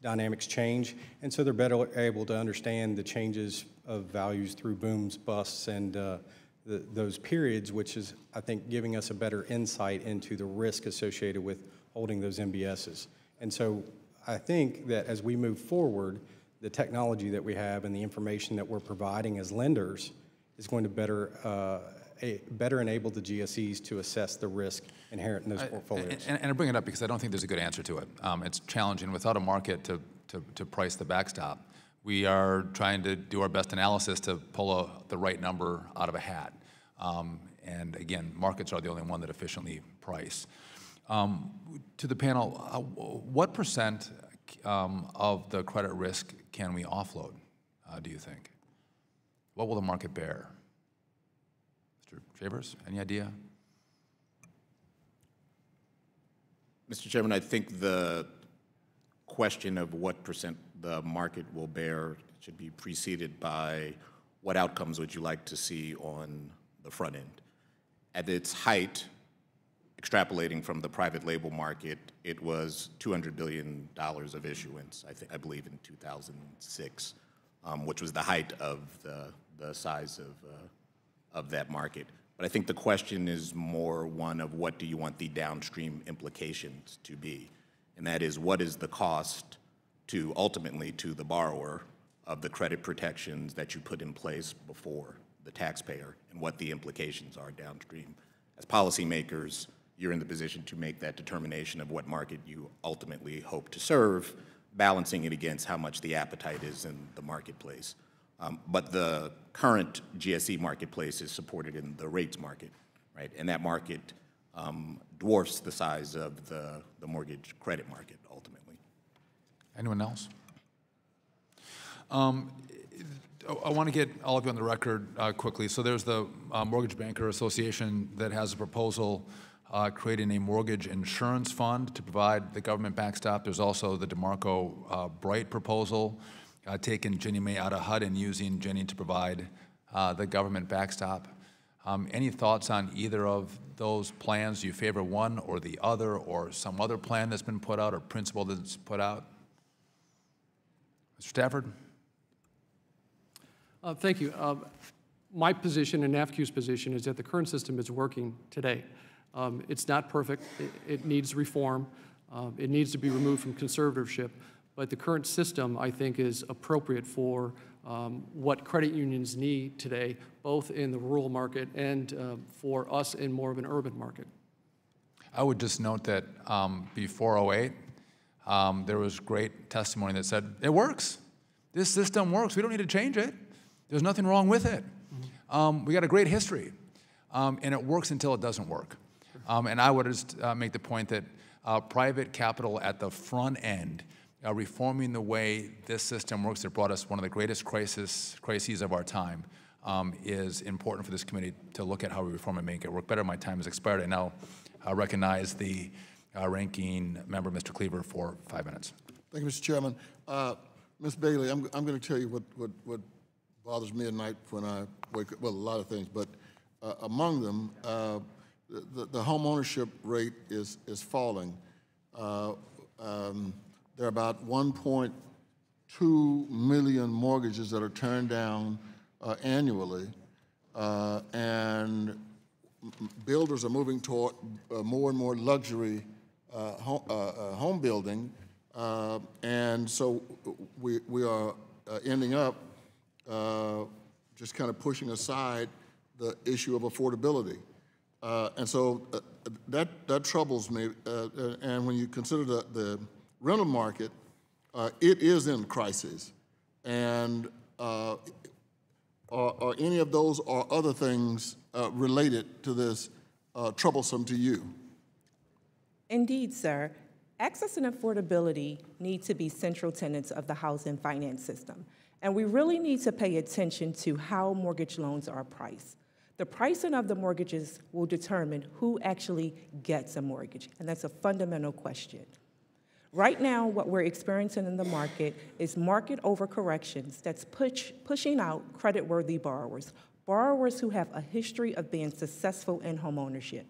dynamics change. And so they're better able to understand the changes of values through booms, busts, and those periods, which is, I think, giving us a better insight into the risk associated with holding those MBSs. And so I think that as we move forward, the technology that we have and the information that we're providing as lenders is going to better enable the GSEs to assess the risk inherent in those portfolios. And I bring it up because I don't think there's a good answer to it. It's challenging without a market to price the backstop. We are trying to do our best analysis to pull the right number out of a hat. And again, markets are the only one that efficiently price. To the panel, what percent of the credit risk can we offload, do you think? What will the market bear? Mr. Chambers, any idea? Mr. Chairman, I think the question of what percent the market will bear should be preceded by what outcomes would you like to see on the front end. At its height, extrapolating from the private label market, it was $200 billion of issuance, I believe in 2006, which was the height of the size of that market. But I think the question is more one of what do you want the downstream implications to be? And that is, what is the cost to ultimately to the borrower of the credit protections that you put in place before the taxpayer, and what the implications are downstream. As policymakers, you're in the position to make that determination of what market you ultimately hope to serve, balancing it against how much the appetite is in the marketplace. But the current GSE marketplace is supported in the rates market, right? And that market dwarfs the size of the mortgage credit market, ultimately. Anyone else? I want to get all of you on the record quickly. So there's the Mortgage Banker Association that has a proposal creating a mortgage insurance fund to provide the government backstop. There's also the DeMarco Bright proposal, taking Ginnie Mae out of HUD and using Ginnie to provide the government backstop. Any thoughts on either of those plans? Do you favor one or the other, or some other plan that's been put out or principle that's put out? Mr. Stafford? Thank you. My position and NAFQ's position is that the current system is working today. It's not perfect. It needs reform. It needs to be removed from conservatorship. But the current system, I think, is appropriate for what credit unions need today, both in the rural market and for us in more of an urban market. I would just note that before 2008, there was great testimony that said, it works. This system works. We don't need to change it. There's nothing wrong with it. We got a great history, and it works until it doesn't work. And I would just make the point that private capital at the front end, reforming the way this system works that brought us one of the greatest crises of our time, is important for this committee to look at how we reform and make it work better. My time has expired. I now recognize the ranking member, Mr. Cleaver, for 5 minutes. Thank you, Mr. Chairman. Ms. Bailey, I'm going to tell you what bothers me at night when I wake up. Well, a lot of things, but among them, the home ownership rate is falling. There are about 1.2 million mortgages that are turned down annually, and builders are moving toward more and more luxury home building, and so we are ending up just kind of pushing aside the issue of affordability. And so that troubles me. And when you consider the rental market, it is in crisis. And are any of those or other things related to this troublesome to you? Indeed, sir. Access and affordability need to be central tenets of the housing finance system. And we really need to pay attention to how mortgage loans are priced. The pricing of the mortgages will determine who actually gets a mortgage, and that's a fundamental question. Right now, what we're experiencing in the market is market overcorrections that's pushing out creditworthy borrowers who have a history of being successful in homeownership.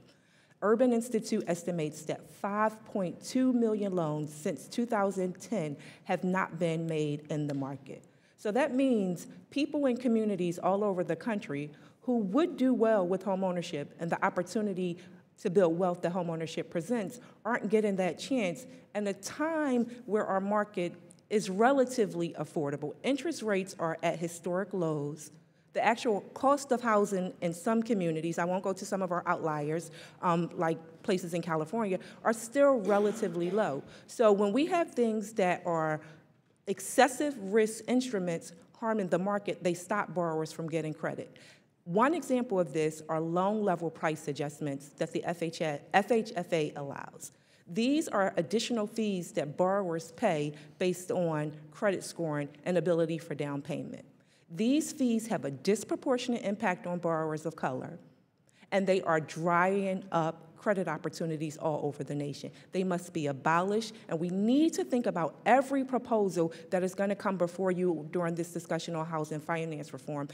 Urban Institute estimates that 5.2 million loans since 2010 have not been made in the market. So that means people in communities all over the country who would do well with homeownership and the opportunity to build wealth that homeownership presents aren't getting that chance, and a time where our market is relatively affordable. Interest rates are at historic lows. The actual cost of housing in some communities, I won't go to some of our outliers, like places in California, are still relatively low. So when we have things that are excessive risk instruments harming the market, they stop borrowers from getting credit. One example of this are loan level price adjustments that the FHFA allows. These are additional fees that borrowers pay based on credit scoring and ability for down payment. These fees have a disproportionate impact on borrowers of color, and they are drying up credit opportunities all over the nation. They must be abolished, and we need to think about every proposal that is going to come before you during this discussion on housing finance reform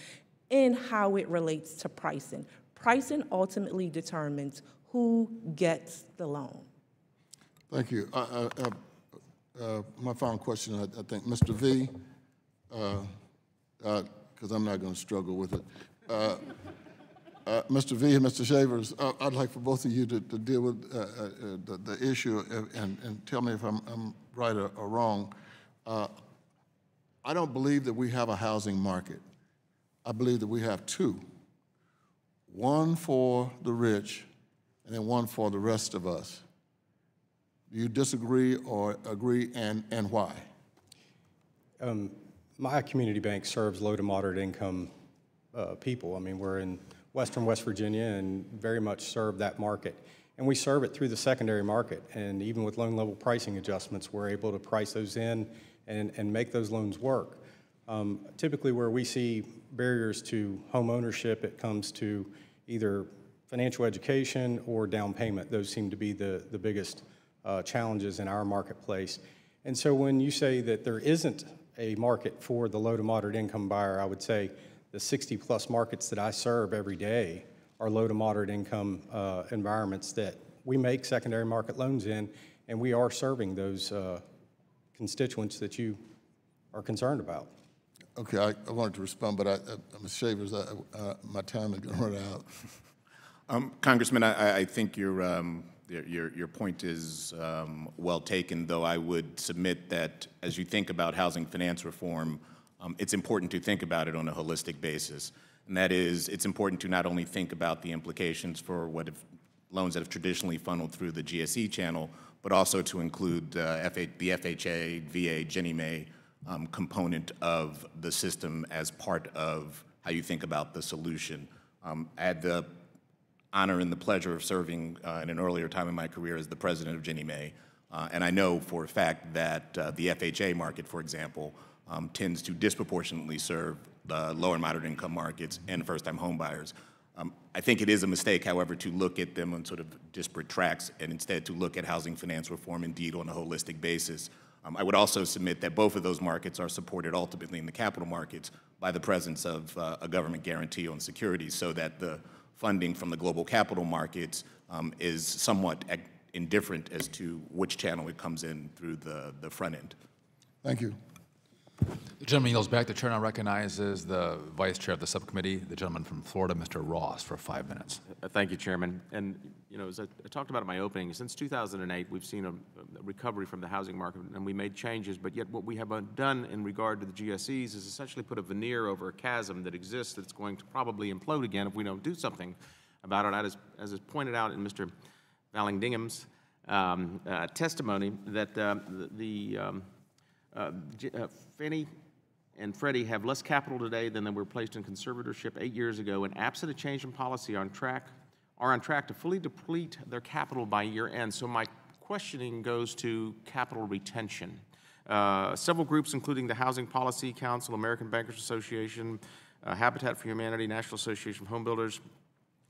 and how it relates to pricing. Pricing ultimately determines who gets the loan. Thank you. My final question, I think, Mr. V, because I'm not going to struggle with it. Mr. V and Mr. Shavers, I'd like for both of you to deal with the issue and tell me if I'm right or wrong. I don't believe that we have a housing market. I believe that we have two, one for the rich and then one for the rest of us. Do you disagree or agree, and why? My community bank serves low to moderate income people. I mean, we're in Western West Virginia and very much serve that market. And we serve it through the secondary market. And even with loan level pricing adjustments, we're able to price those in and make those loans work. Typically where we see barriers to home ownership, it comes to either financial education or down payment. Those seem to be the biggest challenges in our marketplace. And so when you say that there isn't a market for the low to moderate income buyer, I would say the 60+ markets that I serve every day are low to moderate income environments that we make secondary market loans in, and we are serving those constituents that you are concerned about. Okay, I wanted to respond, but Ms. Shavers, my time is going to run out. Congressman, I think your point is well taken, though I would submit that as you think about housing finance reform, it's important to think about it on a holistic basis. And that is, it's important to not only think about the implications for loans that have traditionally funneled through the GSE channel, but also to include the FHA, VA, Ginnie Mae component of the system as part of how you think about the solution. I had the honor and the pleasure of serving in an earlier time in my career as the president of Ginnie Mae, and I know for a fact that the FHA market, for example, tends to disproportionately serve the lower and moderate income markets and first-time home buyers. I think it is a mistake, however, to look at them on sort of disparate tracks and instead to look at housing finance reform indeed on a holistic basis. I would also submit that both of those markets are supported ultimately in the capital markets by the presence of a government guarantee on securities, so that the funding from the global capital markets is somewhat indifferent as to which channel it comes in through the front end. Thank you. The gentleman yields back. The chair now recognizes the vice chair of the subcommittee, the gentleman from Florida, Mr. Ross, for 5 minutes. Thank you, Chairman. And, you know, as I talked about in my opening, since 2008, we've seen a recovery from the housing market, and we made changes, but yet what we have done in regard to the GSEs is essentially put a veneer over a chasm that exists that's going to probably implode again if we don't do something about it. As is pointed out in Mr. Vallandigham's testimony, that Fannie and Freddie have less capital today than they were placed in conservatorship 8 years ago, and absent a change in policy are on track to fully deplete their capital by year end. So my questioning goes to capital retention. Several groups, including the Housing Policy Council, American Bankers Association, Habitat for Humanity, National Association of Home Builders,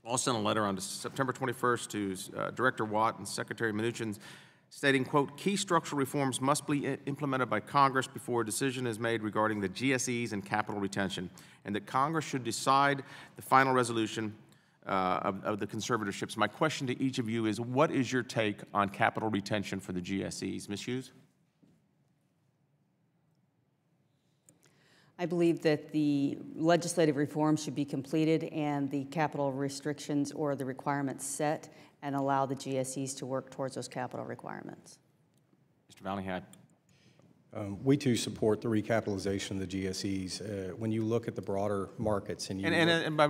all sent a letter on September 21st to Director Watt and Secretary Mnuchin, stating, quote, key structural reforms must be implemented by Congress before a decision is made regarding the GSEs and capital retention, and that Congress should decide the final resolution of the conservatorships. My question to each of you is, what is your take on capital retention for the GSEs? Ms. Hughes? I believe that the legislative reform should be completed and the capital restrictions or the requirements set, and allow the GSEs to work towards those capital requirements. Mr. Vallingham. We too support the recapitalization of the GSEs. When you look at the broader markets and you And by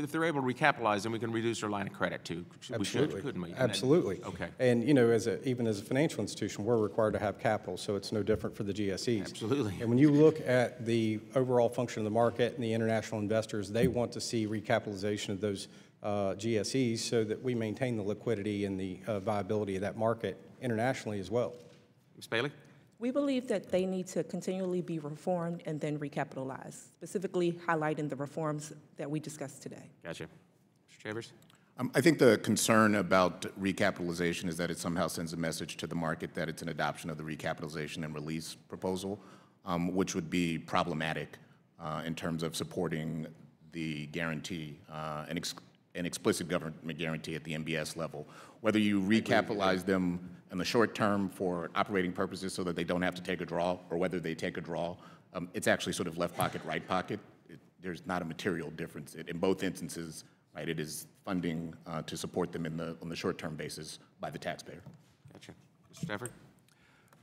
if they're able to recapitalize, then we can reduce their line of credit too. Absolutely. Couldn't we? Absolutely. Okay. And you know, even as a financial institution, we're required to have capital, so it's no different for the GSEs. Absolutely. And when you look at the overall function of the market and the international investors, they want to see recapitalization of those GSEs so that we maintain the liquidity and the viability of that market internationally as well. Ms. Bailey? We believe that they need to continually be reformed and then recapitalized, specifically highlighting the reforms that we discussed today. Gotcha. Mr. Chambers? I think the concern about recapitalization is that it somehow sends a message to the market that it's an adoption of the recapitalization and release proposal, which would be problematic in terms of supporting the guarantee, an explicit government guarantee at the MBS level. Whether you recapitalize them in the short term for operating purposes so that they don't have to take a draw, or whether they take a draw, it's actually sort of left pocket, right pocket. There's not a material difference. In both instances, right, it is funding to support them on the short-term basis by the taxpayer. Gotcha. Mr. Stafford?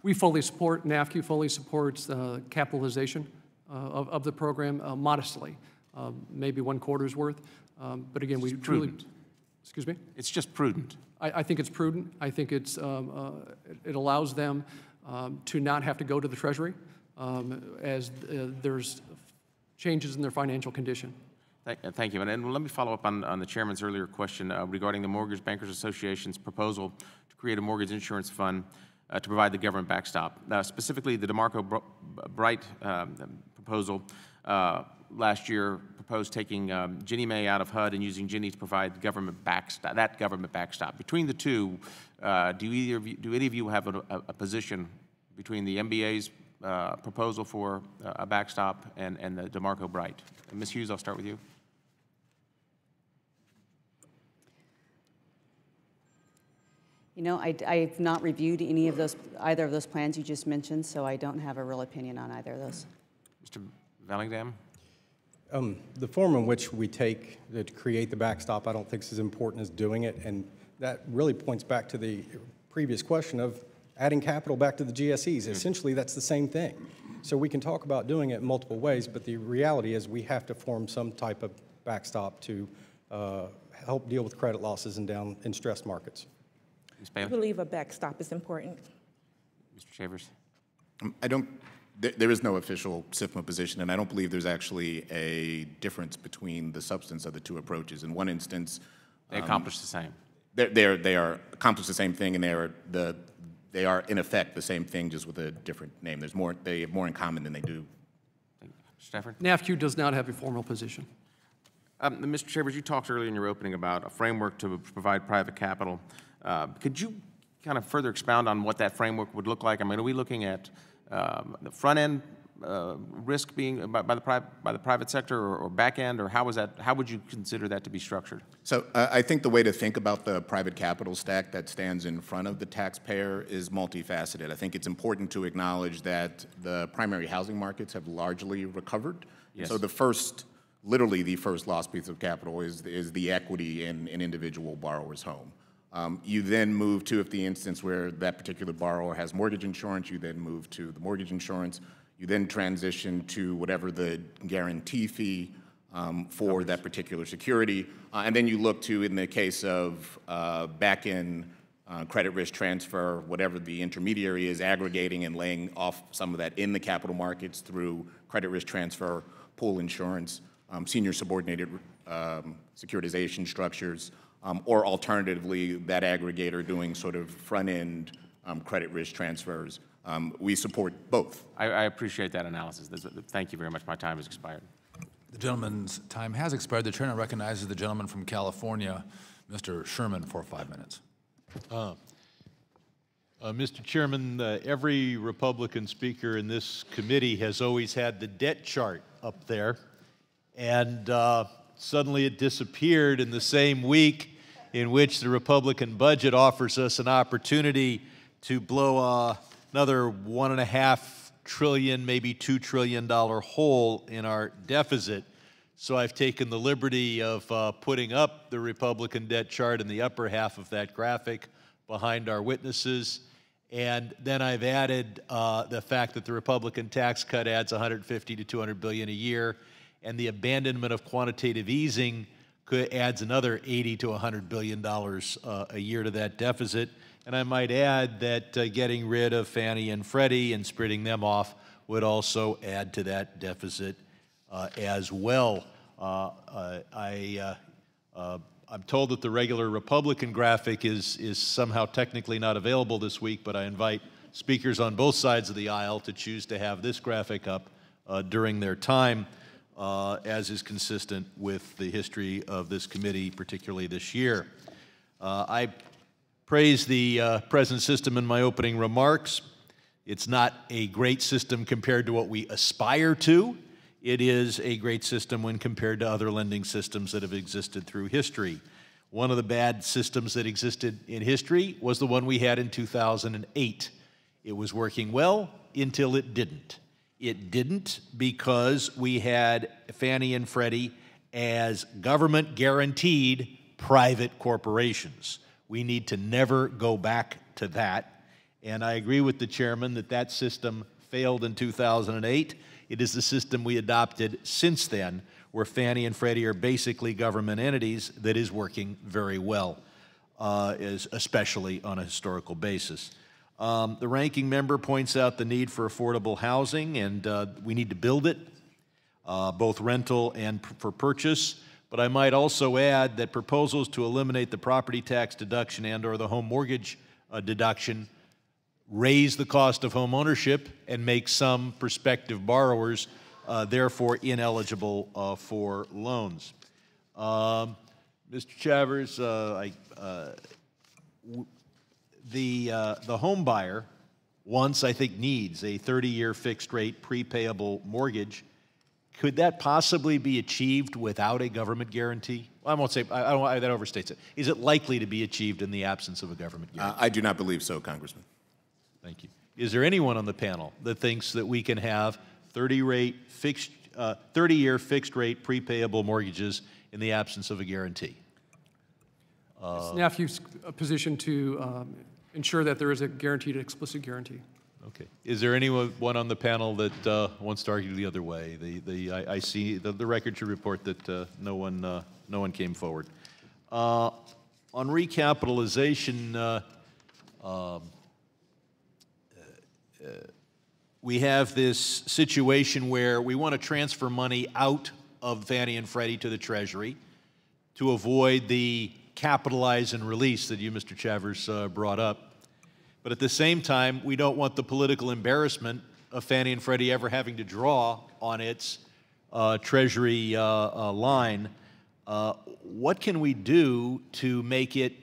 We fully support, NAFCU fully supports capitalization of the program modestly, maybe 1/4's worth. But again, we truly, excuse me? It's just prudent. I think it's prudent. I think it allows them to not have to go to the Treasury as there's changes in their financial condition. Thank you. And let me follow up on the chairman's earlier question regarding the Mortgage Bankers Association's proposal to create a mortgage insurance fund to provide the government backstop. Specifically, the DeMarco Bright proposal last year proposed taking Ginnie Mae out of HUD and using Ginnie to provide government backstop. Between the two, do any of you have a position between the MBA's proposal for a backstop and the DeMarco Bright? Ms. Hughes, I'll start with you. You know, I've not reviewed either of those plans you just mentioned, so I don't have a real opinion on either of those. Mr. Vallandigham? The form in which we take to create the backstop, I don't think is as important as doing it, and that really points back to the previous question of adding capital back to the GSEs. Essentially, that's the same thing. So we can talk about doing it in multiple ways, but the reality is we have to form some type of backstop to help deal with credit losses in stressed markets. Ms. I Bailey? believe a backstop is important. Mr. Chambers? There is no official SIFMA position, and I don't believe there's actually a difference between the substance of the two approaches. In one instance, They accomplish the same. They are accomplish the same thing, and they are in effect the same thing, just with a different name. They have more in common than they do. Mr. Stafford? NAFCU does not have a formal position. Mr. Chambers, you talked earlier in your opening about a framework to provide private capital. Could you kind of further expound on what that framework would look like? I mean, are we looking at the front end risk being by the private sector, or back end, or how would you consider that to be structured? So I think the way to think about the private capital stack that stands in front of the taxpayer is multifaceted. I think it's important to acknowledge that the primary housing markets have largely recovered. Yes. So literally the first lost piece of capital is the equity in an individual borrower's home. You then move to, if the instance where that particular borrower has mortgage insurance, you then move to the mortgage insurance. You then transition to whatever the guarantee fee for that particular security. And then you look to, in the case of back-end credit risk transfer, whatever the intermediary is, aggregating and laying off some of that in the capital markets through credit risk transfer, pool insurance, senior subordinated securitization structures, or alternatively, that aggregator doing sort of front-end credit risk transfers. We support both. I appreciate that analysis. Thank you very much. My time has expired. The gentleman's time has expired. The chair now recognizes the gentleman from California, Mr. Sherman, for 5 minutes. Mr. Chairman, every Republican speaker in this committee has always had the debt chart up there, and suddenly it disappeared in the same week in which the Republican budget offers us an opportunity to blow another $1.5 trillion, maybe $2 trillion hole in our deficit. So I've taken the liberty of putting up the Republican debt chart in the upper half of that graphic behind our witnesses. And then I've added the fact that the Republican tax cut adds 150 to 200 billion a year, and the abandonment of quantitative easing adds another 80 to 100 billion dollars a year to that deficit. And I might add that getting rid of Fannie and Freddie and splitting them off would also add to that deficit as well. I'm told that the regular Republican graphic is somehow technically not available this week, but I invite speakers on both sides of the aisle to choose to have this graphic up during their time, as is consistent with the history of this committee, particularly this year. I praised the present system in my opening remarks. It's not a great system compared to what we aspire to. It is a great system when compared to other lending systems that have existed through history. One of the bad systems that existed in history was the one we had in 2008. It was working well until it didn't. It didn't because we had Fannie and Freddie as government-guaranteed private corporations. We need to never go back to that. And I agree with the chairman that that system failed in 2008. It is the system we adopted since then, where Fannie and Freddie are basically government entities, that is working very well, especially on a historical basis. The ranking member points out the need for affordable housing, and we need to build it, both rental and for purchase. But I might also add that proposals to eliminate the property tax deduction and/or the home mortgage deduction raise the cost of home ownership and make some prospective borrowers therefore ineligible for loans. Mr. Chavez, the home buyer wants, I think, needs a 30-year fixed-rate prepayable mortgage. Could that possibly be achieved without a government guarantee? Well, I won't say, I don't, that overstates it. Is it likely to be achieved in the absence of a government guarantee? I do not believe so, Congressman. Thank you. Is there anyone on the panel that thinks that we can have 30-year fixed-rate prepayable mortgages in the absence of a guarantee? It's NAFU's position to ensure that there is a guaranteed explicit guarantee. Okay. Is there anyone on the panel that wants to argue the other way? I see the record should report that no one came forward. On recapitalization, we have this situation where we want to transfer money out of Fannie and Freddie to the Treasury to avoid the capitalize and release that you, Mr. Chavez, brought up. But at the same time, we don't want the political embarrassment of Fannie and Freddie ever having to draw on its Treasury line. What can we do to make it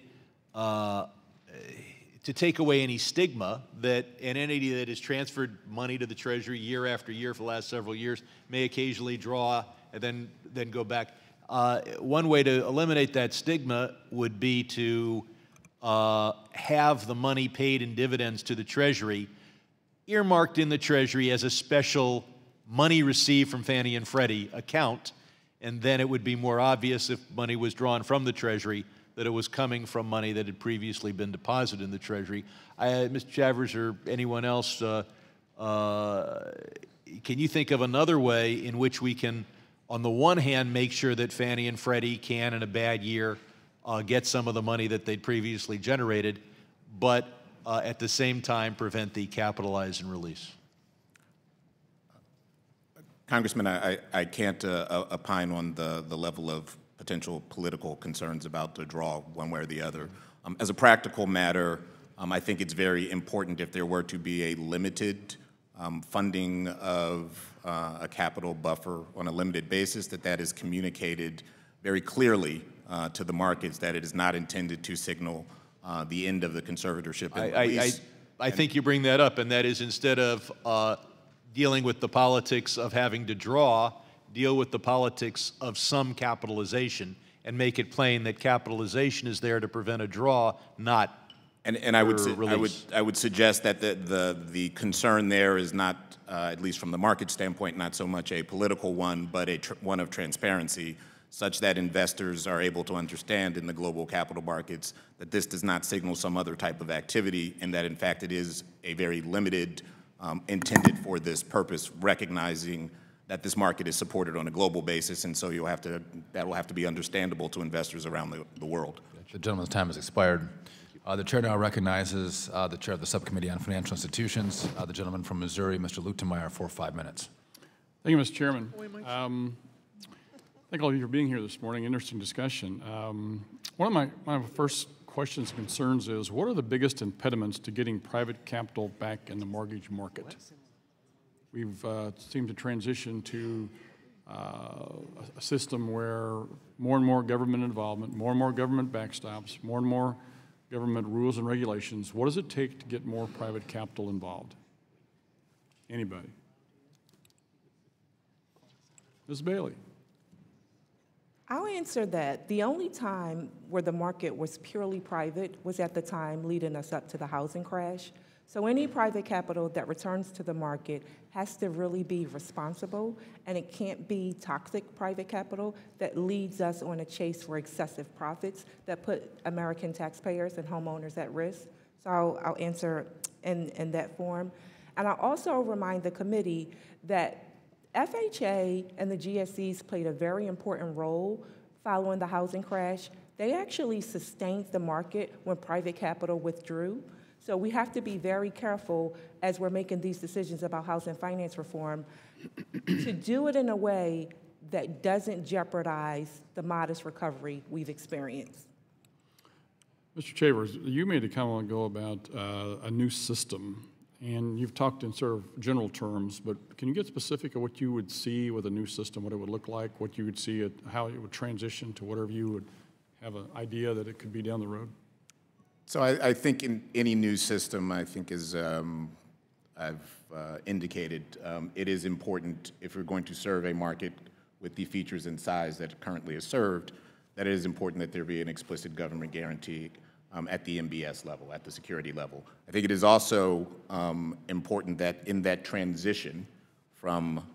to take away any stigma that an entity that has transferred money to the Treasury year after year for the last several years may occasionally draw and then go back? One way to eliminate that stigma would be to have the money paid in dividends to the Treasury earmarked in the Treasury as a special money received from Fannie and Freddie account, and then it would be more obvious if money was drawn from the Treasury that it was coming from money that had previously been deposited in the Treasury. Mr. Chavez or anyone else, can you think of another way in which we can, on the one hand, make sure that Fannie and Freddie can, in a bad year, get some of the money that they'd previously generated, but at the same time prevent the capitalize and release? Congressman, I can't opine on the level of potential political concerns about the draw one way or the other. As a practical matter, I think it's very important if there were to be a limited funding of a capital buffer on a limited basis, that is communicated very clearly to the markets, that it is not intended to signal the end of the conservatorship and release. I think you bring that up, and that is instead of dealing with the politics of having to draw, deal with the politics of some capitalization and make it plain that capitalization is there to prevent a draw, not I would suggest that the concern there is not, at least from the market standpoint, not so much a political one, but one of transparency, such that investors are able to understand in the global capital markets that this does not signal some other type of activity, and that in fact it is a very limited, intended for this purpose, recognizing that this market is supported on a global basis, and so that will have to be understandable to investors around the world. The gentleman's time has expired. The chair now recognizes the chair of the Subcommittee on Financial Institutions, the gentleman from Missouri, Mr. Lutemeyer, for 5 minutes. Thank you, Mr. Chairman. Thank all of you for being here this morning. Interesting discussion. One of my first questions and concerns is, what are the biggest impediments to getting private capital back in the mortgage market? We've seemed to transition to a system where more and more government involvement, more and more government backstops, more and more government rules and regulations. What does it take to get more private capital involved? Anybody? Ms. Bailey. I'll answer that. The only time where the market was purely private was at the time leading us up to the housing crash. So any private capital that returns to the market has to really be responsible, and it can't be toxic private capital that leads us on a chase for excessive profits that put American taxpayers and homeowners at risk. So I'll answer in that form. And I'll also remind the committee that FHA and the GSEs played a very important role following the housing crash. They actually sustained the market when private capital withdrew. So we have to be very careful as we're making these decisions about housing finance reform to do it in a way that doesn't jeopardize the modest recovery we've experienced. Mr. Chavers, you made a comment ago about a new system, and you've talked in sort of general terms, but can you get specific of what you would see with a new system, what it would look like, what you would see, how it would transition to whatever you would have an idea that it could be down the road? So I think in any new system, I think as I've indicated, it is important if we're going to serve a market with the features and size that it currently is served, that it is important that there be an explicit government guarantee at the MBS level, at the security level. I think it is also important that in that transition from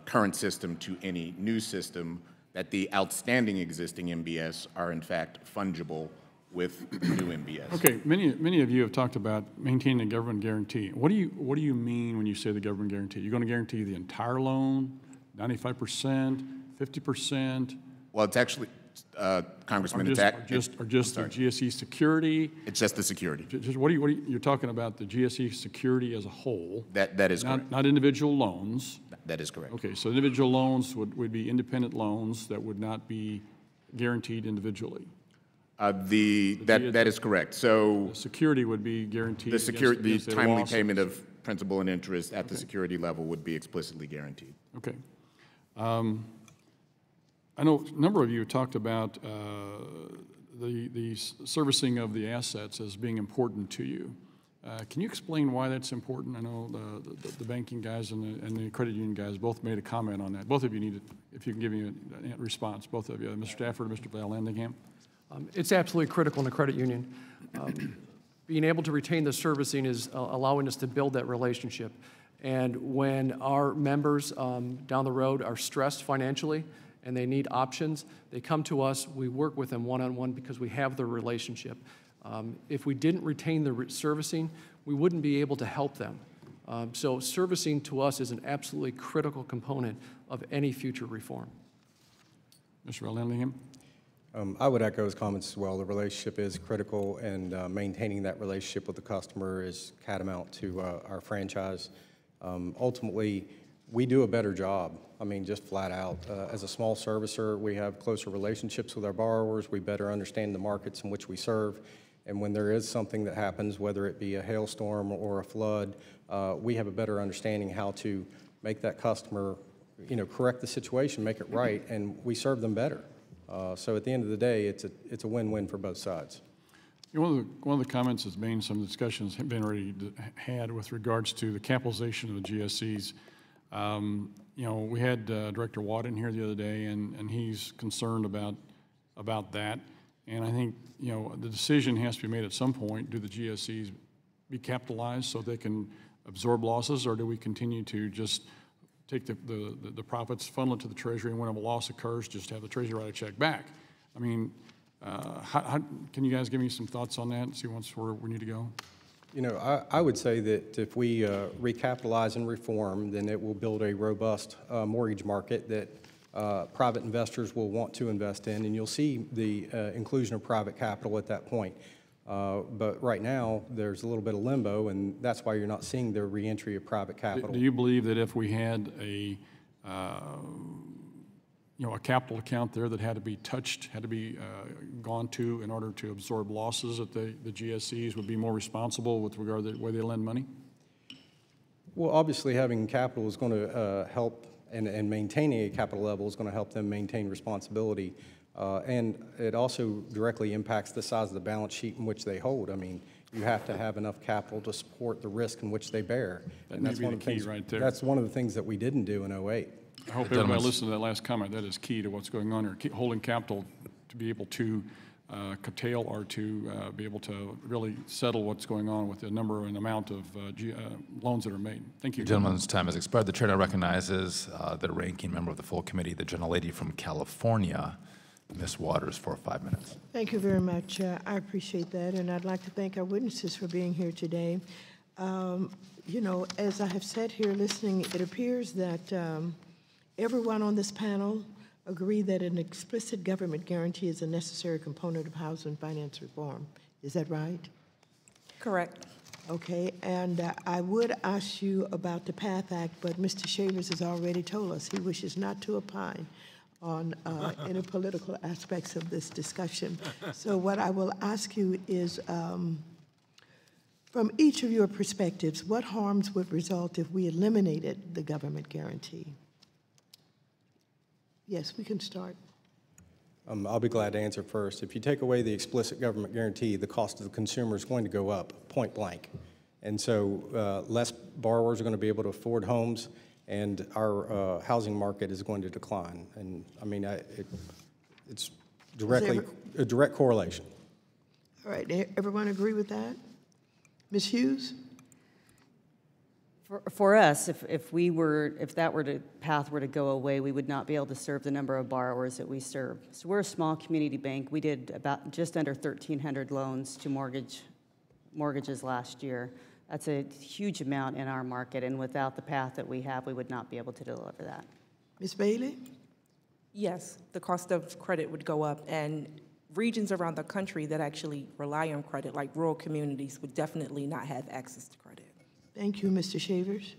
current system to any new system, that the outstanding existing MBS are in fact fungible with new MBS. Okay, many of you have talked about maintaining a government guarantee. What do you mean when you say the government guarantee? You're going to guarantee the entire loan, 95%, 50%? Well, it's actually, Congressman, or just the GSE security? It's just the security. Just you're talking about the GSE security as a whole? That is correct. Not individual loans? That is correct. Okay, so individual loans would be independent loans that would not be guaranteed individually? That is correct. So the security would be guaranteed. The timely payment of principal and interest at the security level would be explicitly guaranteed. Okay. I know a number of you talked about the servicing of the assets as being important to you. Can you explain why that's important? I know the banking guys and the credit union guys both made a comment on that. Both of you need to, if you can give me a response, both of you, Mr. Stafford and Mr. Vallandigham. It's absolutely critical in the credit union. Being able to retain the servicing is allowing us to build that relationship. And when our members down the road are stressed financially and they need options, they come to us, we work with them one-on-one because we have the relationship. If we didn't retain the servicing, we wouldn't be able to help them. So servicing to us is an absolutely critical component of any future reform. Mr. Vallandigham? I would echo his comments as well. The relationship is critical, and maintaining that relationship with the customer is catamount to our franchise. Ultimately, we do a better job. I mean, just flat out. As a small servicer, we have closer relationships with our borrowers. We better understand the markets in which we serve. And when there is something that happens, whether it be a hailstorm or a flood, we have a better understanding how to make that customer, correct the situation, make it right, and we serve them better. So at the end of the day, it's a win-win for both sides. One of the comments that's been, some discussions have been already had with regards to the capitalization of the GSEs. We had Director Watt in here the other day, and he's concerned about that. And I think the decision has to be made at some point: do the GSEs be capitalized so they can absorb losses, or do we continue to just take the profits, funnel it to the Treasury, and when a loss occurs, just have the Treasury write a check back. I mean, can you guys give me some thoughts on that and see where we need to go? You know, I would say that if we recapitalize and reform, then it will build a robust mortgage market that private investors will want to invest in, and you'll see the inclusion of private capital at that point. But right now, there's a little bit of limbo, and that's why you're not seeing the reentry of private capital. Do you believe that if we had a a capital account there that had to be touched, had to be gone to in order to absorb losses, that the GSEs would be more responsible with regard to the way they lend money? Well, obviously, having capital is going to help, and maintaining a capital level is going to help them maintain responsibility. And it also directly impacts the size of the balance sheet in which they hold. I mean, you have to have enough capital to support the risk in which they bear. That may be the key right there. That's one of the things that we didn't do in '08. I hope everybody listened to that last comment. That is key to what's going on here. Holding capital to be able to curtail or to be able to really settle what's going on with the number and amount of loans that are made. Thank you. The gentleman's time has expired. The chair now recognizes the ranking member of the full committee, the gentlelady from California, Ms. Waters, for 5 minutes. Thank you very much. I appreciate that, and I'd like to thank our witnesses for being here today. You know, as I have sat here listening, it appears that everyone on this panel agree that an explicit government guarantee is a necessary component of housing finance reform. Is that right? Correct. Okay, and I would ask you about the PATH Act, but Mr. Shavers has already told us he wishes not to opine on any political aspects of this discussion. So what I will ask you is, from each of your perspectives, what harms would result if we eliminated the government guarantee? Yes, we can start. I'll be glad to answer first. If you take away the explicit government guarantee, the cost of the consumer is going to go up, point blank. And so less borrowers are going to be able to afford homes, and our housing market is going to decline. And I mean, it's directly a direct correlation. All right, everyone agree with that? Ms. Hughes? For us, if that path were to go away, we would not be able to serve the number of borrowers that we serve. So we're a small community bank. We did about just under 1,300 loans to mortgages last year. That's a huge amount in our market, and without the path that we have, we would not be able to deliver that. Ms. Bailey? Yes, the cost of credit would go up, and regions around the country that actually rely on credit, like rural communities, would definitely not have access to credit. Thank you, Mr. Shavers.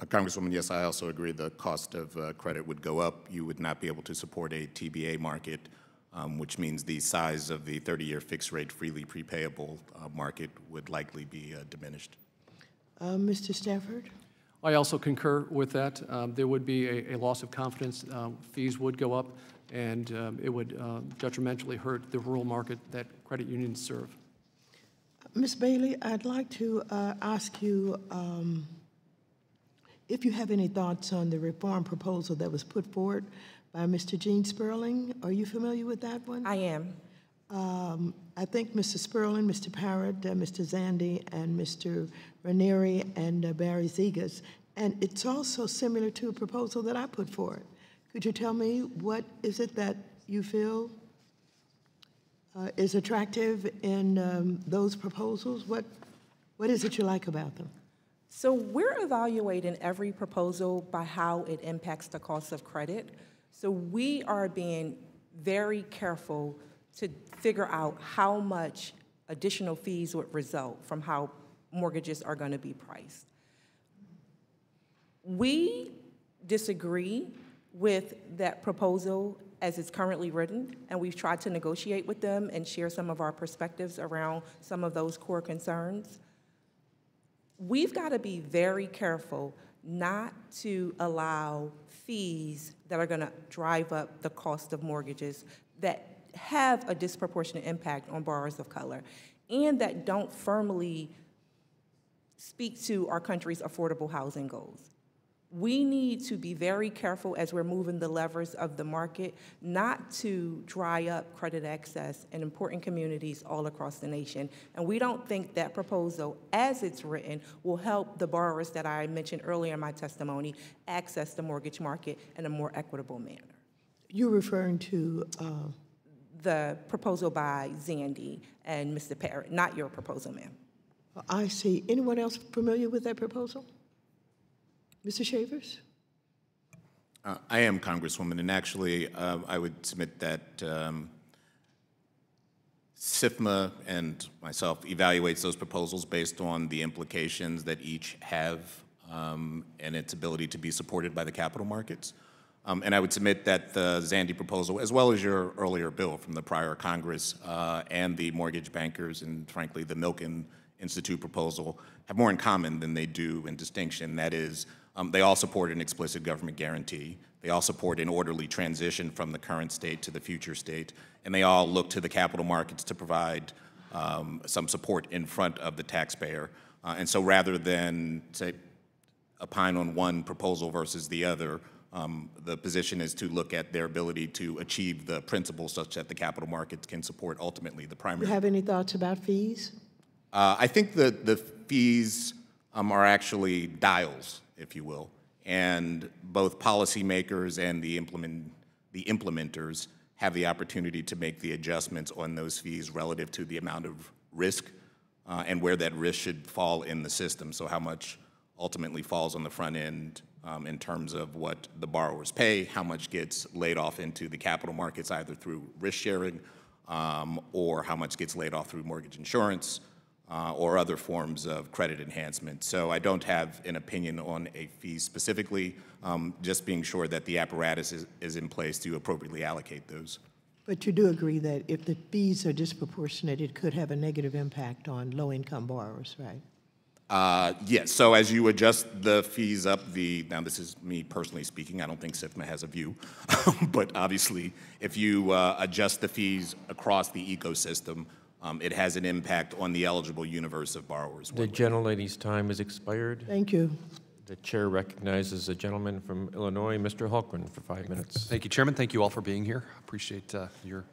Congresswoman, yes, I also agree the cost of credit would go up. You would not be able to support a TBA market, which means the size of the 30-year fixed-rate freely prepayable market would likely be diminished. Mr. Stafford? I also concur with that. There would be a loss of confidence. Fees would go up, and it would detrimentally hurt the rural market that credit unions serve. Ms. Bailey, I'd like to ask you if you have any thoughts on the reform proposal that was put forward by Mr. Gene Sperling. Are you familiar with that one? I am. I think Mr. Sperling, Mr. Parrott, Mr. Zandi, and Mr. Ranieri, and Barry Zegas. And it's also similar to a proposal that I put forward. Could you tell me what is it that you feel is attractive in those proposals? What is it you like about them? So we're evaluating every proposal by how it impacts the cost of credit. So we are being very careful to figure out how much additional fees would result from how mortgages are going to be priced. We disagree with that proposal as it's currently written, and we've tried to negotiate with them and share some of our perspectives around some of those core concerns. We've got to be very careful not to allow fees that are going to drive up the cost of mortgages that have a disproportionate impact on borrowers of color and that don't firmly speak to our country's affordable housing goals. We need to be very careful as we're moving the levers of the market not to dry up credit access in important communities all across the nation. And we don't think that proposal, as it's written, will help the borrowers that I mentioned earlier in my testimony access the mortgage market in a more equitable manner. You're referring to The proposal by Zandy and Mr. Parrott, not your proposal, ma'am. I see. Anyone else familiar with that proposal? Mr. Shavers? I am, Congresswoman, and actually I would submit that SIFMA and myself evaluates those proposals based on the implications that each have and its ability to be supported by the capital markets. And I would submit that the Zandy proposal, as well as your earlier bill from the prior Congress and the mortgage bankers and, frankly, the Milken Institute proposal, have more in common than they do in distinction. That is, they all support an explicit government guarantee. They all support an orderly transition from the current state to the future state. And they all look to the capital markets to provide some support in front of the taxpayer. And so rather than, say, opine on one proposal versus the other, the position is to look at their ability to achieve the principles such that the capital markets can support ultimately the primary. You have any thoughts about fees? I think that the fees are actually dials, if you will, and both policymakers and the implementers have the opportunity to make the adjustments on those fees relative to the amount of risk and where that risk should fall in the system. So how much ultimately falls on the front end in terms of what the borrowers pay, how much gets laid off into the capital markets either through risk sharing or how much gets laid off through mortgage insurance or other forms of credit enhancement. So I don't have an opinion on a fee specifically, just being sure that the apparatus is in place to appropriately allocate those. But you do agree that if the fees are disproportionate, it could have a negative impact on low-income borrowers, right? Yes, so as you adjust the fees up, now this is me personally speaking, I don't think SIFMA has a view, but obviously if you adjust the fees across the ecosystem, it has an impact on the eligible universe of borrowers. The gentlelady's time has expired. Thank you. The chair recognizes a gentleman from Illinois, Mr. Hultgren, for 5 minutes. Thank you, Chairman. Thank you all for being here. Appreciate your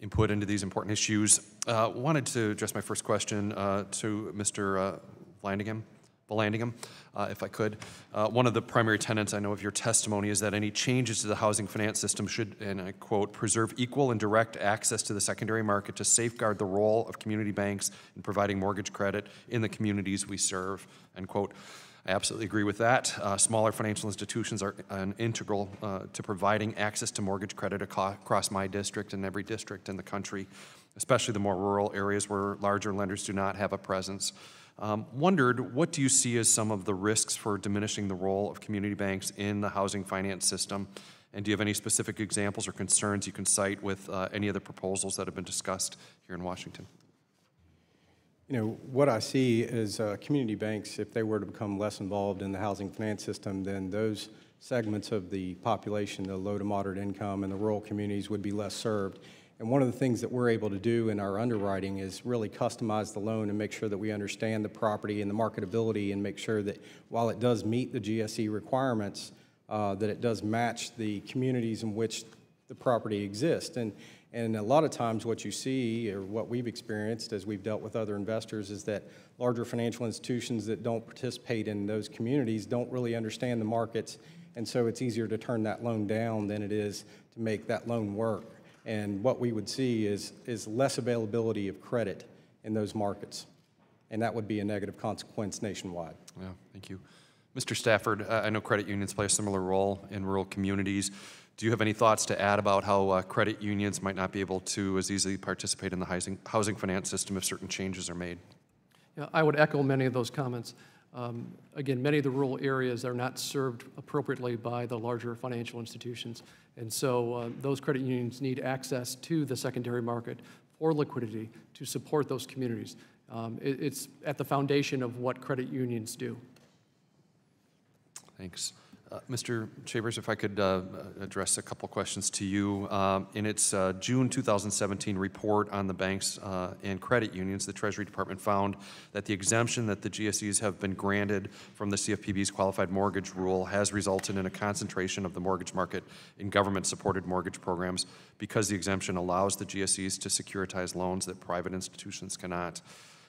input into these important issues. Wanted to address my first question to Mr. Vallandigham, if I could. One of the primary tenets, I know, of your testimony is that any changes to the housing finance system should, and I quote, preserve equal and direct access to the secondary market to safeguard the role of community banks in providing mortgage credit in the communities we serve, end quote. I absolutely agree with that. Smaller financial institutions are integral to providing access to mortgage credit across my district and every district in the country, especially the more rural areas where larger lenders do not have a presence. Wondered, what do you see as some of the risks for diminishing the role of community banks in the housing finance system? And do you have any specific examples or concerns you can cite with any of the proposals that have been discussed here in Washington? You know, what I see is community banks, if they were to become less involved in the housing finance system, then those segments of the population, the low to moderate income and the rural communities, would be less served. And one of the things that we're able to do in our underwriting is really customize the loan and make sure that we understand the property and the marketability and make sure that while it does meet the GSE requirements, that it does match the communities in which the property exists. And a lot of times what you see, or what we've experienced as we've dealt with other investors, is that larger financial institutions that don't participate in those communities don't really understand the markets, and so it's easier to turn that loan down than it is to make that loan work. And what we would see is less availability of credit in those markets, and that would be a negative consequence nationwide. Yeah, thank you. Mr. Stafford, I know credit unions play a similar role in rural communities. Do you have any thoughts to add about how credit unions might not be able to as easily participate in the housing finance system if certain changes are made? Yeah, I would echo many of those comments. Again, many of the rural areas are not served appropriately by the larger financial institutions. And so those credit unions need access to the secondary market for liquidity to support those communities. It's at the foundation of what credit unions do. Thanks. Mr. Chambers, if I could address a couple questions to you. In its June 2017 report on the banks and credit unions, the Treasury Department found that the exemption that the GSEs have been granted from the CFPB's qualified mortgage rule has resulted in a concentration of the mortgage market in government-supported mortgage programs because the exemption allows the GSEs to securitize loans that private institutions cannot.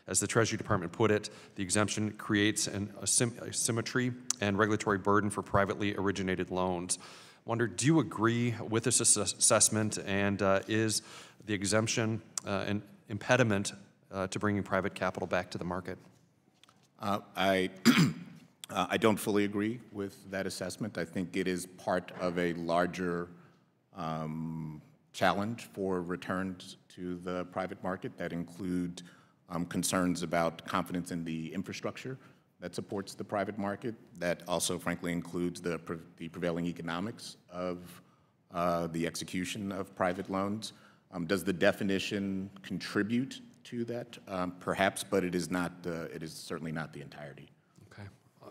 As the Treasury Department put it, the exemption creates an asymmetry and regulatory burden for privately originated loans. Wonder, do you agree with this assessment, and is the exemption an impediment to bringing private capital back to the market? I don't fully agree with that assessment. I think it is part of a larger challenge for returns to the private market that include concerns about confidence in the infrastructure that supports the private market. That also, frankly, includes the prevailing economics of the execution of private loans. Does the definition contribute to that? Perhaps, but it is not. It is certainly not the entirety. Okay.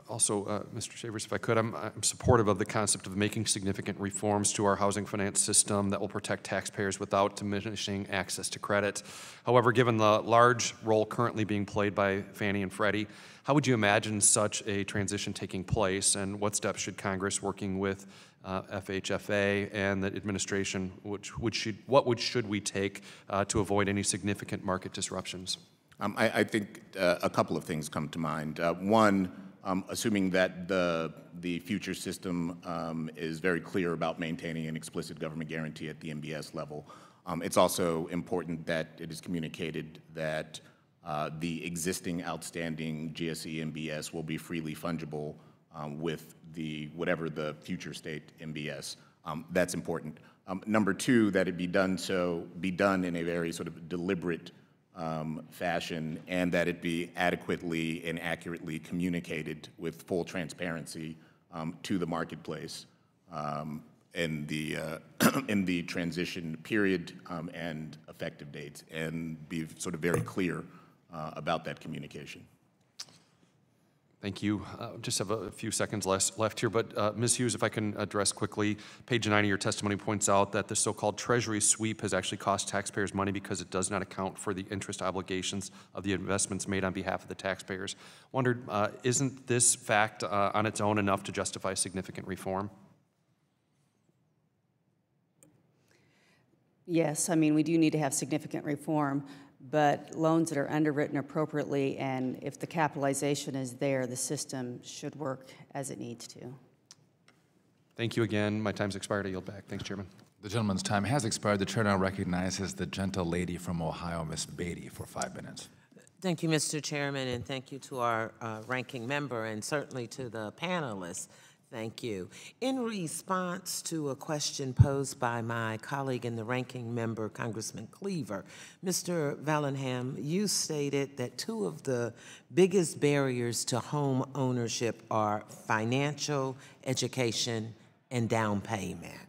Also, Mr. Shavers, if I could, I'm supportive of the concept of making significant reforms to our housing finance system that will protect taxpayers without diminishing access to credit. However, given the large role currently being played by Fannie and Freddie, how would you imagine such a transition taking place, and what steps should Congress, working with FHFA and the administration, what should we take to avoid any significant market disruptions? I think a couple of things come to mind. One, assuming that the future system is very clear about maintaining an explicit government guarantee at the MBS level, it's also important that it is communicated that the existing outstanding GSE MBS will be freely fungible with whatever the future state MBS. That's important. Number two, that it be done in a very sort of deliberate fashion, and that it be adequately and accurately communicated with full transparency to the marketplace in the transition period and effective dates, and be sort of very clear about that communication. Thank you. Just have a few seconds left here, but Ms. Hughes, if I can address quickly, page 9 of your testimony points out that the so-called Treasury sweep has actually cost taxpayers money because it does not account for the interest obligations of the investments made on behalf of the taxpayers. Wondered, isn't this fact on its own enough to justify significant reform? Yes, I mean, we do need to have significant reform, but loans that are underwritten appropriately, and if the capitalization is there, the system should work as it needs to. Thank you again. My time's expired. I yield back. Thanks, Chairman. The gentleman's time has expired. The chair now recognizes the gentle lady from Ohio, Ms. Beatty, for 5 minutes. Thank you, Mr. Chairman, and thank you to our ranking member, and certainly to the panelists. Thank you. In response to a question posed by my colleague and the ranking member, Congressman Cleaver, Mr. Vallanham, you stated that two of the biggest barriers to home ownership are financial, education, and down payment.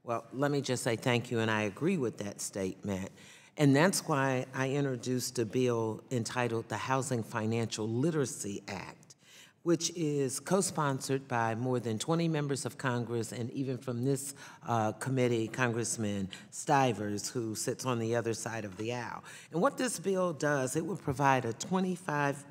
Well, let me just say thank you, and I agree with that statement. And that's why I introduced a bill entitled the Housing Financial Literacy Act, which is co-sponsored by more than 20 members of Congress, and even from this committee, Congressman Stivers, who sits on the other side of the aisle. And what this bill does, it will provide a 25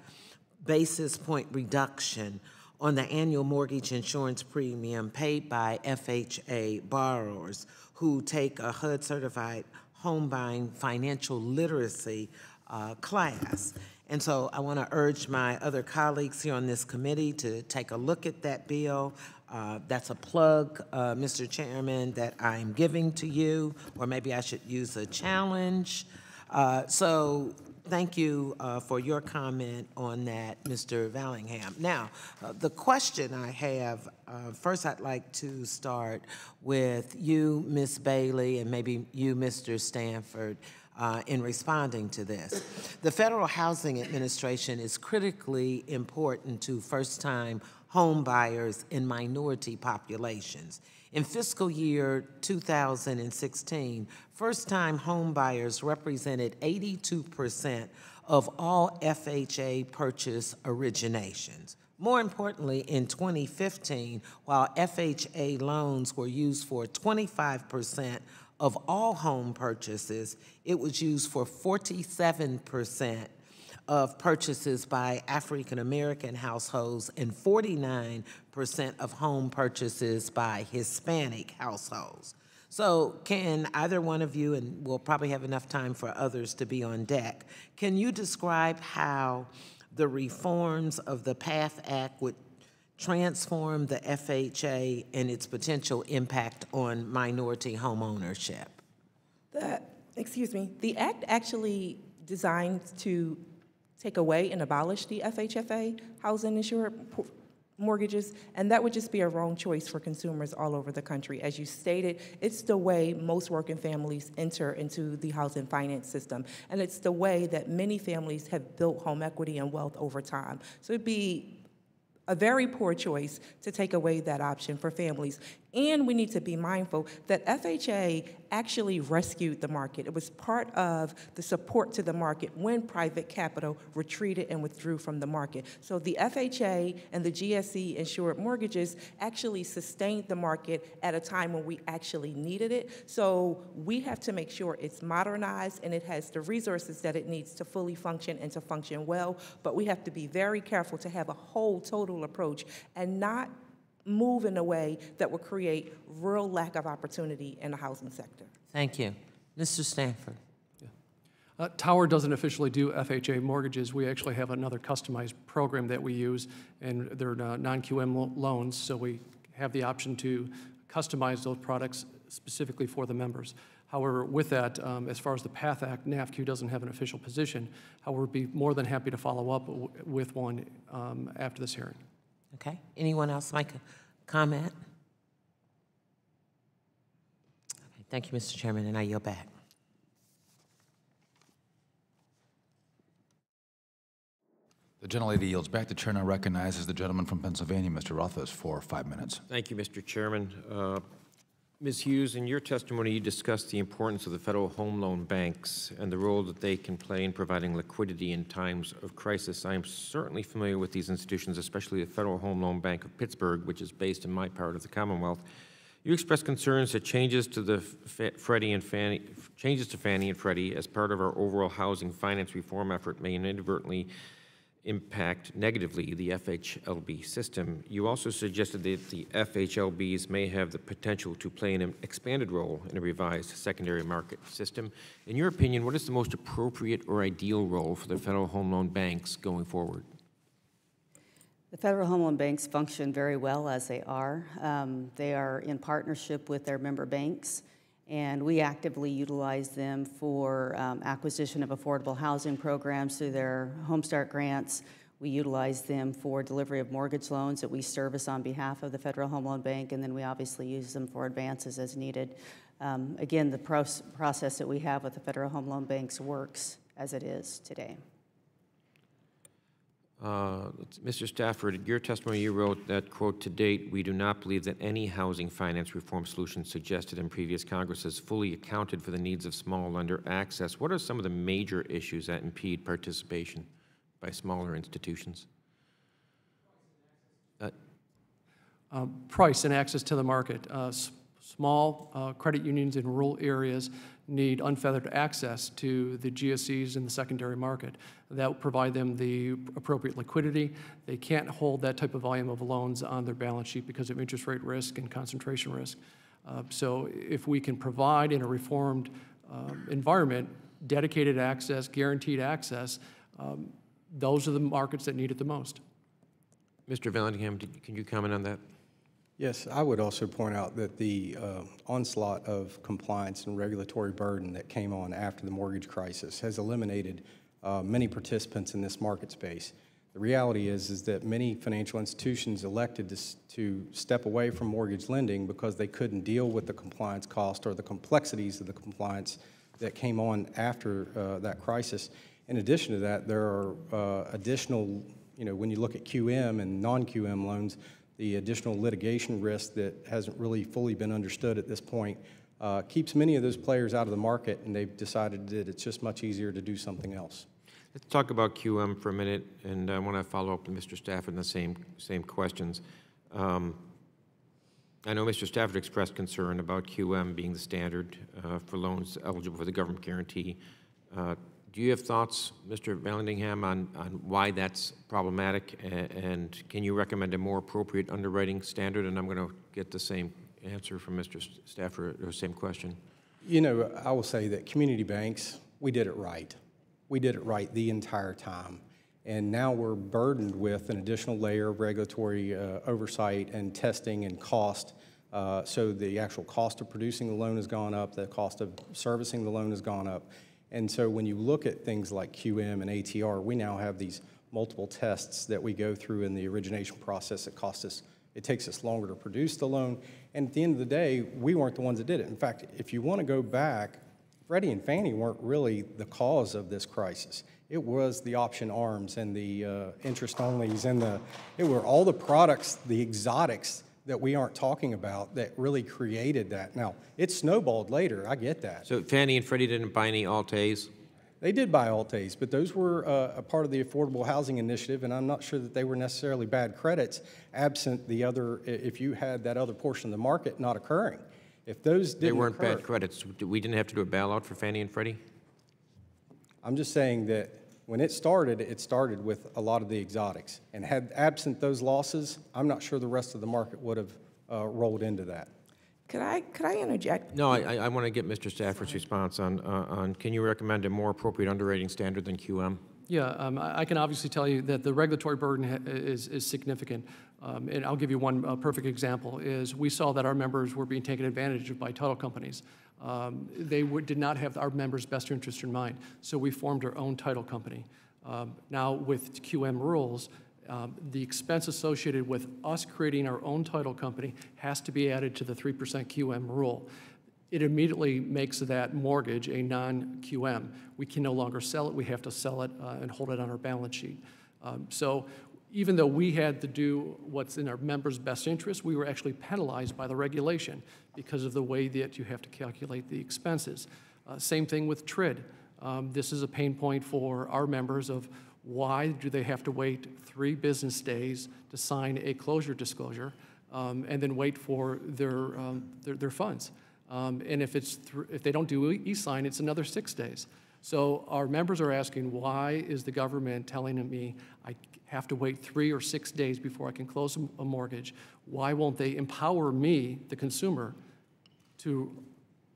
basis point reduction on the annual mortgage insurance premium paid by FHA borrowers who take a HUD-certified home buying financial literacy class. And so I want to urge my other colleagues here on this committee to take a look at that bill. That's a plug, Mr. Chairman, that I'm giving to you, or maybe I should use a challenge. So thank you for your comment on that, Mr. Vallanham. Now, the question I have, first I'd like to start with you, Ms. Bailey, and maybe you, Mr. Stanford, in responding to this. The Federal Housing Administration is critically important to first-time home buyers in minority populations. In fiscal year 2016, first-time home buyers represented 82% of all FHA purchase originations. More importantly, in 2015, while FHA loans were used for 25% of all home purchases, it was used for 47% of purchases by African American households and 49% of home purchases by Hispanic households. So can either one of you, and we'll probably have enough time for others to be on deck, can you describe how the reforms of the PATH Act would transform the FHA and its potential impact on minority home ownership? The act actually designed to take away and abolish the FHFA, housing insured mortgages, and that would just be a wrong choice for consumers all over the country. As you stated, it's the way most working families enter into the housing finance system, and it's the way that many families have built home equity and wealth over time. So it'd be a very poor choice to take away that option for families. And we need to be mindful that FHA actually rescued the market. It was part of the support to the market when private capital retreated and withdrew from the market. So the FHA and the GSE insured mortgages actually sustained the market at a time when we actually needed it. So we have to make sure it's modernized and it has the resources that it needs to fully function and to function well. But we have to be very careful to have a whole total approach and not move in a way that will create real lack of opportunity in the housing sector. Thank you. Mr. Stanford. Tower doesn't officially do FHA mortgages. We actually have another customized program that we use, and they're non-QM loans, so we have the option to customize those products specifically for the members. However, with that, as far as the PATH Act, NAFQ doesn't have an official position. However, we'd be more than happy to follow up with one after this hearing. Okay. Anyone else make a comment? Okay. Thank you, Mr. Chairman, and I yield back. The gentlelady yields back. The chair now recognizes the gentleman from Pennsylvania, Mr. Rothfuss, for 5 minutes. Thank you, Mr. Chairman. Ms. Hughes, in your testimony, you discussed the importance of the federal home loan banks and the role that they can play in providing liquidity in times of crisis. I am certainly familiar with these institutions, especially the Federal Home Loan Bank of Pittsburgh, which is based in my part of the Commonwealth. You expressed concerns that changes to Fannie and Freddie as part of our overall housing finance reform effort may inadvertently impact negatively the FHLB system. You also suggested that the FHLBs may have the potential to play an expanded role in a revised secondary market system. In your opinion, what is the most appropriate or ideal role for the federal home loan banks going forward? The federal home loan banks function very well as they are. They are in partnership with their member banks, and we actively utilize them for acquisition of affordable housing programs through their Home Start grants. We utilize them for delivery of mortgage loans that we service on behalf of the Federal Home Loan Bank, and then we obviously use them for advances as needed. Again, the process that we have with the Federal Home Loan Banks works as it is today. Mr. Stafford, in your testimony you wrote that, quote, to date, we do not believe that any housing finance reform solution suggested in previous Congresses fully accounted for the needs of small lender access. What are some of the major issues that impede participation by smaller institutions? Price and access to the market. Small credit unions in rural areas need unfettered access to the GSEs in the secondary market. That will provide them the appropriate liquidity. They can't hold that type of volume of loans on their balance sheet because of interest rate risk and concentration risk. So if we can provide in a reformed environment dedicated access, guaranteed access, those are the markets that need it the most. Mr. Vallandigham, can you comment on that? Yes, I would also point out that the onslaught of compliance and regulatory burden that came on after the mortgage crisis has eliminated many participants in this market space. The reality is that many financial institutions elected to step away from mortgage lending because they couldn't deal with the compliance cost or the complexities of the compliance that came on after that crisis. In addition to that, there are additional, when you look at QM and non-QM loans, the additional litigation risk that hasn't really fully been understood at this point keeps many of those players out of the market, and they've decided that it's just much easier to do something else. Let's talk about QM for a minute, and I want to follow up with Mr. Stafford in the same questions. I know Mr. Stafford expressed concern about QM being the standard for loans eligible for the government guarantee. Do you have thoughts, Mr. Vallandigham, on why that's problematic, and can you recommend a more appropriate underwriting standard? And I'm going to get the same answer from Mr. Stafford, or same question. You know, I will say that community banks, we did it right. We did it right the entire time. And now we're burdened with an additional layer of regulatory oversight and testing and cost. So the actual cost of producing the loan has gone up, the cost of servicing the loan has gone up. And so when you look at things like QM and ATR, we now have these multiple tests that we go through in the origination process that cost us, it takes us longer to produce the loan. And at the end of the day, we weren't the ones that did it. In fact, if you want to go back, Freddie and Fannie weren't really the cause of this crisis. It was the option arms and the interest onlys and it were all the products, the exotics that we aren't talking about that really created that. Now, it snowballed later, I get that. So Fannie and Freddie didn't buy any Alt-A's? They did buy Alt-A's, but those were a part of the Affordable Housing Initiative, and I'm not sure that they were necessarily bad credits, absent the other, if you had that other portion of the market not occurring. If those didn't They weren't occur, bad credits. We didn't have to do a bailout for Fannie and Freddie? I'm just saying that when it started with a lot of the exotics. And had absent those losses, I'm not sure the rest of the market would have rolled into that. Could I interject? No, I want to get Mr. Stafford's response on can you recommend a more appropriate underwriting standard than QM? Yeah, I can obviously tell you that the regulatory burden is significant. And I'll give you one perfect example, is we saw that our members were being taken advantage of by title companies. They did not have our members' best interest in mind, so we formed our own title company. Now with QM rules, the expense associated with us creating our own title company has to be added to the 3% QM rule. It immediately makes that mortgage a non-QM. We can no longer sell it. We have to sell it and hold it on our balance sheet. So even though we had to do what's in our members' best interest, we were actually penalized by the regulation because of the way that you have to calculate the expenses. Same thing with TRID. This is a pain point for our members of why do they have to wait 3 business days to sign a closure disclosure and then wait for their funds. And if they don't do e-sign, it's another 6 days. So our members are asking, why is the government telling me I have to wait 3 or 6 days before I can close a mortgage? Why won't they empower me, the consumer, to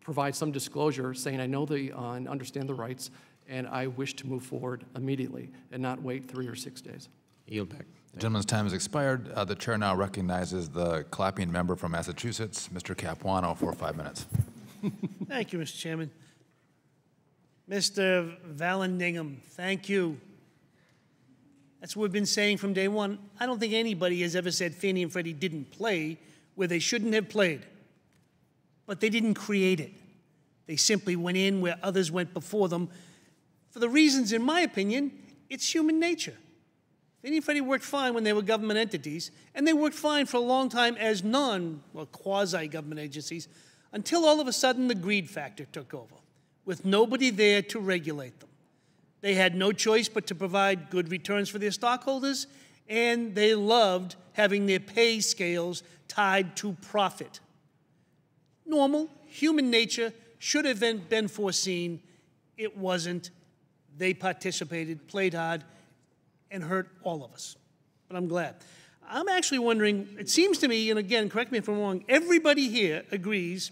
provide some disclosure saying I know and understand the rights and I wish to move forward immediately and not wait 3 or 6 days? Yield back. The gentleman's time has expired. The chair now recognizes the clapping member from Massachusetts, Mr. Capuano, for 5 minutes. Thank you, Mr. Chairman. Mr. Vallandigham, thank you. That's what we've been saying from day one. I don't think anybody has ever said Fannie and Freddie didn't play where they shouldn't have played. But they didn't create it. They simply went in where others went before them. For the reasons, in my opinion, it's human nature. Fannie and Freddie worked fine when they were government entities, and they worked fine for a long time as quasi-government agencies, until all of a sudden the greed factor took over, with nobody there to regulate them. They had no choice but to provide good returns for their stockholders, and they loved having their pay scales tied to profit. Normal, human nature should have been foreseen. It wasn't. They participated, played hard, and hurt all of us. But I'm glad. I'm actually wondering, it seems to me, and again, correct me if I'm wrong, everybody here agrees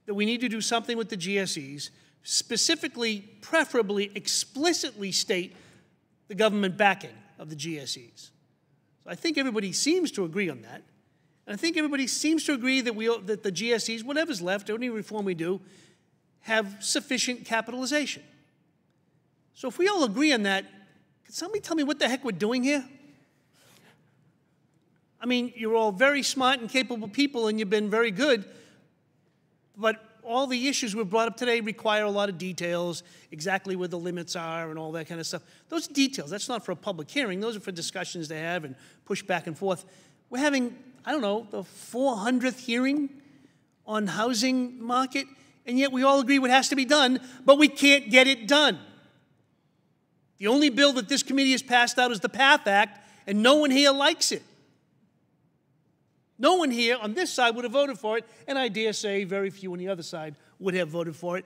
that we need to do something with the GSEs, specifically, preferably, explicitly state the government backing of the GSEs. So I think everybody seems to agree on that. And I think everybody seems to agree that, that the GSEs, whatever's left, any reform we do, have sufficient capitalization. So if we all agree on that, can somebody tell me what the heck we're doing here? I mean, you're all very smart and capable people, and you've been very good, but all the issues we've brought up today require a lot of details, exactly where the limits are and all that kind of stuff. Those details, that's not for a public hearing. Those are for discussions to have and push back and forth. We're having, I don't know, the 400th hearing on housing market, and yet we all agree what has to be done, but we can't get it done. The only bill that this committee has passed out is the PATH Act, and no one here likes it. No one here on this side would have voted for it, and I dare say very few on the other side would have voted for it.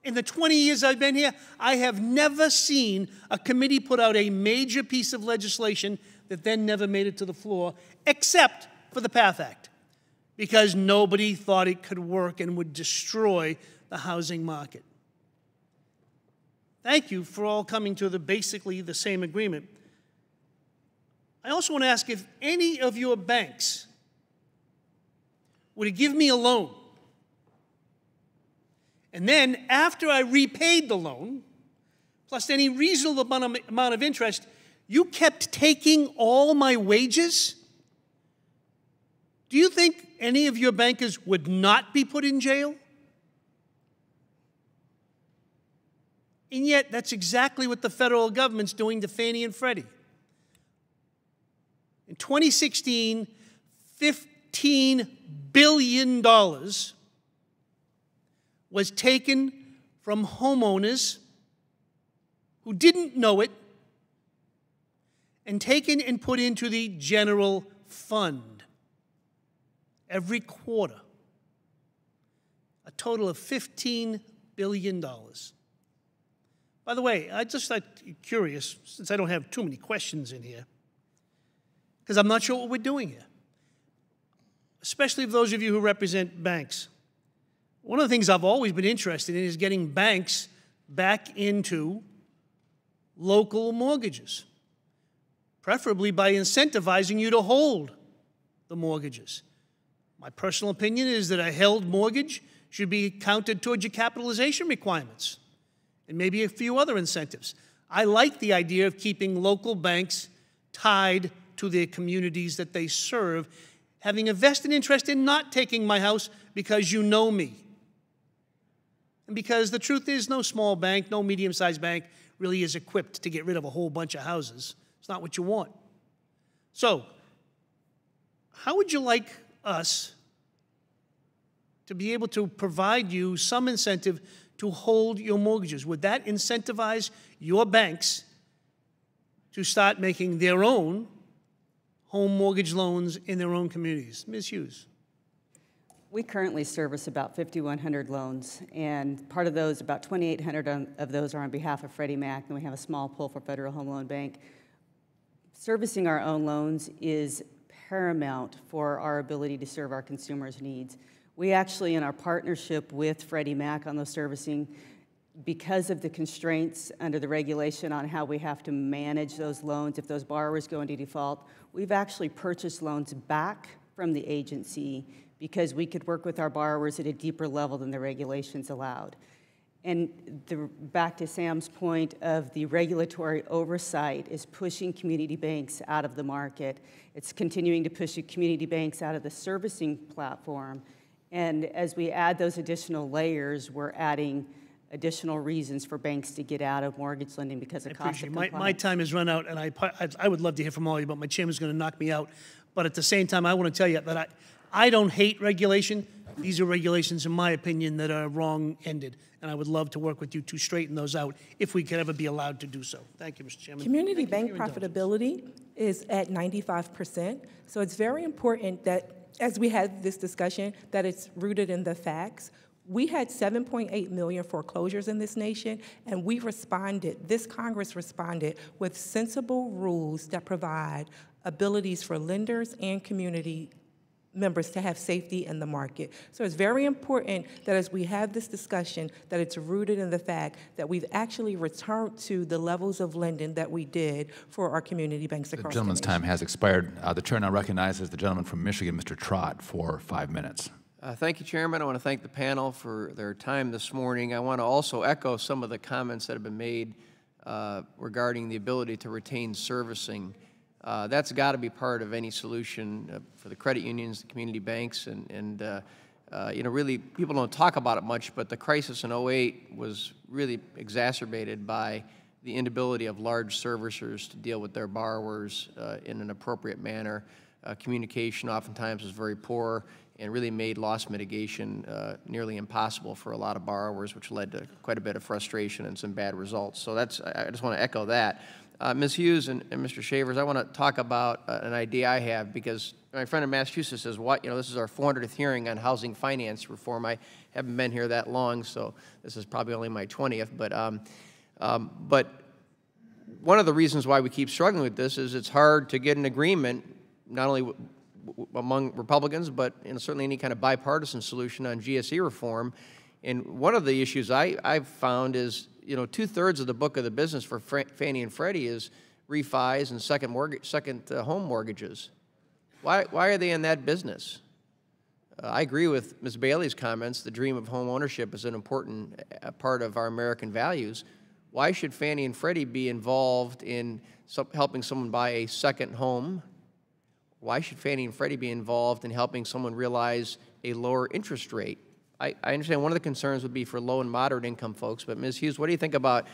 In the 20 years I've been here, I have never seen a committee put out a major piece of legislation that then never made it to the floor, except for the PATH Act, because nobody thought it could work and would destroy the housing market. Thank you for all coming to basically the same agreement. I also want to ask if any of your banks were to give me a loan, and then after I repaid the loan, plus any reasonable amount of interest, you kept taking all my wages? Do you think any of your bankers would not be put in jail? And yet, that's exactly what the federal government's doing to Fannie and Freddie. In 2016, $15 billion was taken from homeowners who didn't know it and taken and put into the general fund every quarter. A total of $15 billion. By the way, I'm just curious, since I don't have too many questions in here, because I'm not sure what we're doing here, especially for those of you who represent banks. One of the things I've always been interested in is getting banks back into local mortgages, preferably by incentivizing you to hold the mortgages. My personal opinion is that a held mortgage should be counted towards your capitalization requirements and maybe a few other incentives. I like the idea of keeping local banks tied to their communities that they serve, having a vested interest in not taking my house because you know me. And because the truth is, no small bank, no medium-sized bank really is equipped to get rid of a whole bunch of houses. It's not what you want. So, how would you like us to be able to provide you some incentive to hold your mortgages? Would that incentivize your banks to start making their own home mortgage loans in their own communities? Ms. Hughes. We currently service about 5,100 loans, and part of those, about 2,800 of those are on behalf of Freddie Mac, and we have a small pool for Federal Home Loan Bank. Servicing our own loans is paramount for our ability to serve our consumers' needs. We actually, in our partnership with Freddie Mac on those servicing, because of the constraints under the regulation on how we have to manage those loans, if those borrowers go into default, we've actually purchased loans back from the agency because we could work with our borrowers at a deeper level than the regulations allowed. And back to Sam's point of the regulatory oversight is pushing community banks out of the market. It's continuing to push community banks out of the servicing platform. And as we add those additional layers, we're adding additional reasons for banks to get out of mortgage lending because of cost of compliance. My time has run out, and I would love to hear from all of you, but my chairman's going to knock me out. But at the same time, I want to tell you that I don't hate regulation. These are regulations, in my opinion, that are wrong-ended, and I would love to work with you to straighten those out if we could ever be allowed to do so. Thank you, Mr. Chairman. Community bank profitability is at 95%, so it's very important that, as we had this discussion, that it's rooted in the facts. We had 7.8 million foreclosures in this nation, and we responded, this Congress responded with sensible rules that provide abilities for lenders and community members to have safety in the market. So it's very important that as we have this discussion, that it's rooted in the fact that we've actually returned to the levels of lending that we did for our community banks across the gentleman's nation. time has expired. The chair now recognizes the gentleman from Michigan, Mr. Trott, for 5 minutes. Thank you, Chairman. I want to thank the panel for their time this morning. I want to also echo some of the comments that have been made regarding the ability to retain servicing. That's got to be part of any solution for the credit unions, the community banks, and you know, really, people don't talk about it much, but the crisis in 2008 was really exacerbated by the inability of large servicers to deal with their borrowers in an appropriate manner. Communication oftentimes was very poor. and really made loss mitigation nearly impossible for a lot of borrowers, which led to quite a bit of frustration and some bad results. So I just want to echo that. Ms. Hughes and Mr. Shavers, I want to talk about an idea I have, because my friend in Massachusetts says, this is our 400th hearing on housing finance reform. I haven't been here that long, so this is probably only my 20th. But one of the reasons why we keep struggling with this is it's hard to get an agreement, not only among Republicans, but certainly any kind of bipartisan solution on GSE reform. And one of the issues I've found is, 2/3 of the book of the business for Fannie and Freddie is refis and second home mortgages. Why are they in that business? I agree with Ms. Bailey's comments. The dream of home ownership is an important part of our American values. Why should Fannie and Freddie be involved in helping someone buy a second home? Why should Fannie and Freddie be involved in helping someone realize a lower interest rate? I understand one of the concerns would be for low and moderate income folks, but Ms. Hughes, what do you think about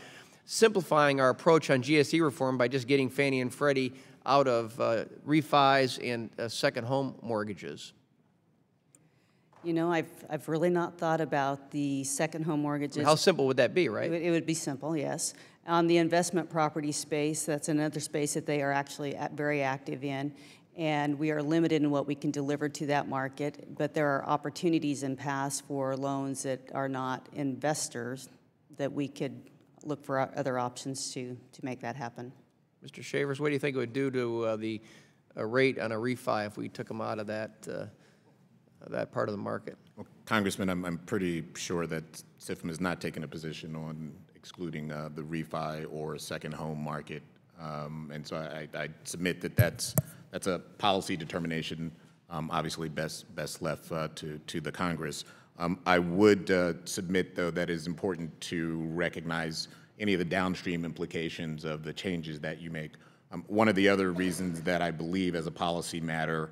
simplifying our approach on GSE reform by just getting Fannie and Freddie out of refis and second home mortgages? I've really not thought about the second home mortgages. How simple would that be, right? It would be simple, yes. On the investment property space, that's another space that they are actually very active in, and we are limited in what we can deliver to that market, but there are opportunities in past for loans that are not investors that we could look for other options to make that happen. Mr. Shavers, what do you think it would do to the rate on a refi if we took them out of that part of the market? Well, Congressman, I'm pretty sure that SIFM has not taken a position on excluding the refi or second home market, and so I submit that that's a policy determination, obviously best left to the Congress. I would submit, though, that it is important to recognize any of the downstream implications of the changes that you make. One of the other reasons that I believe, as a policy matter,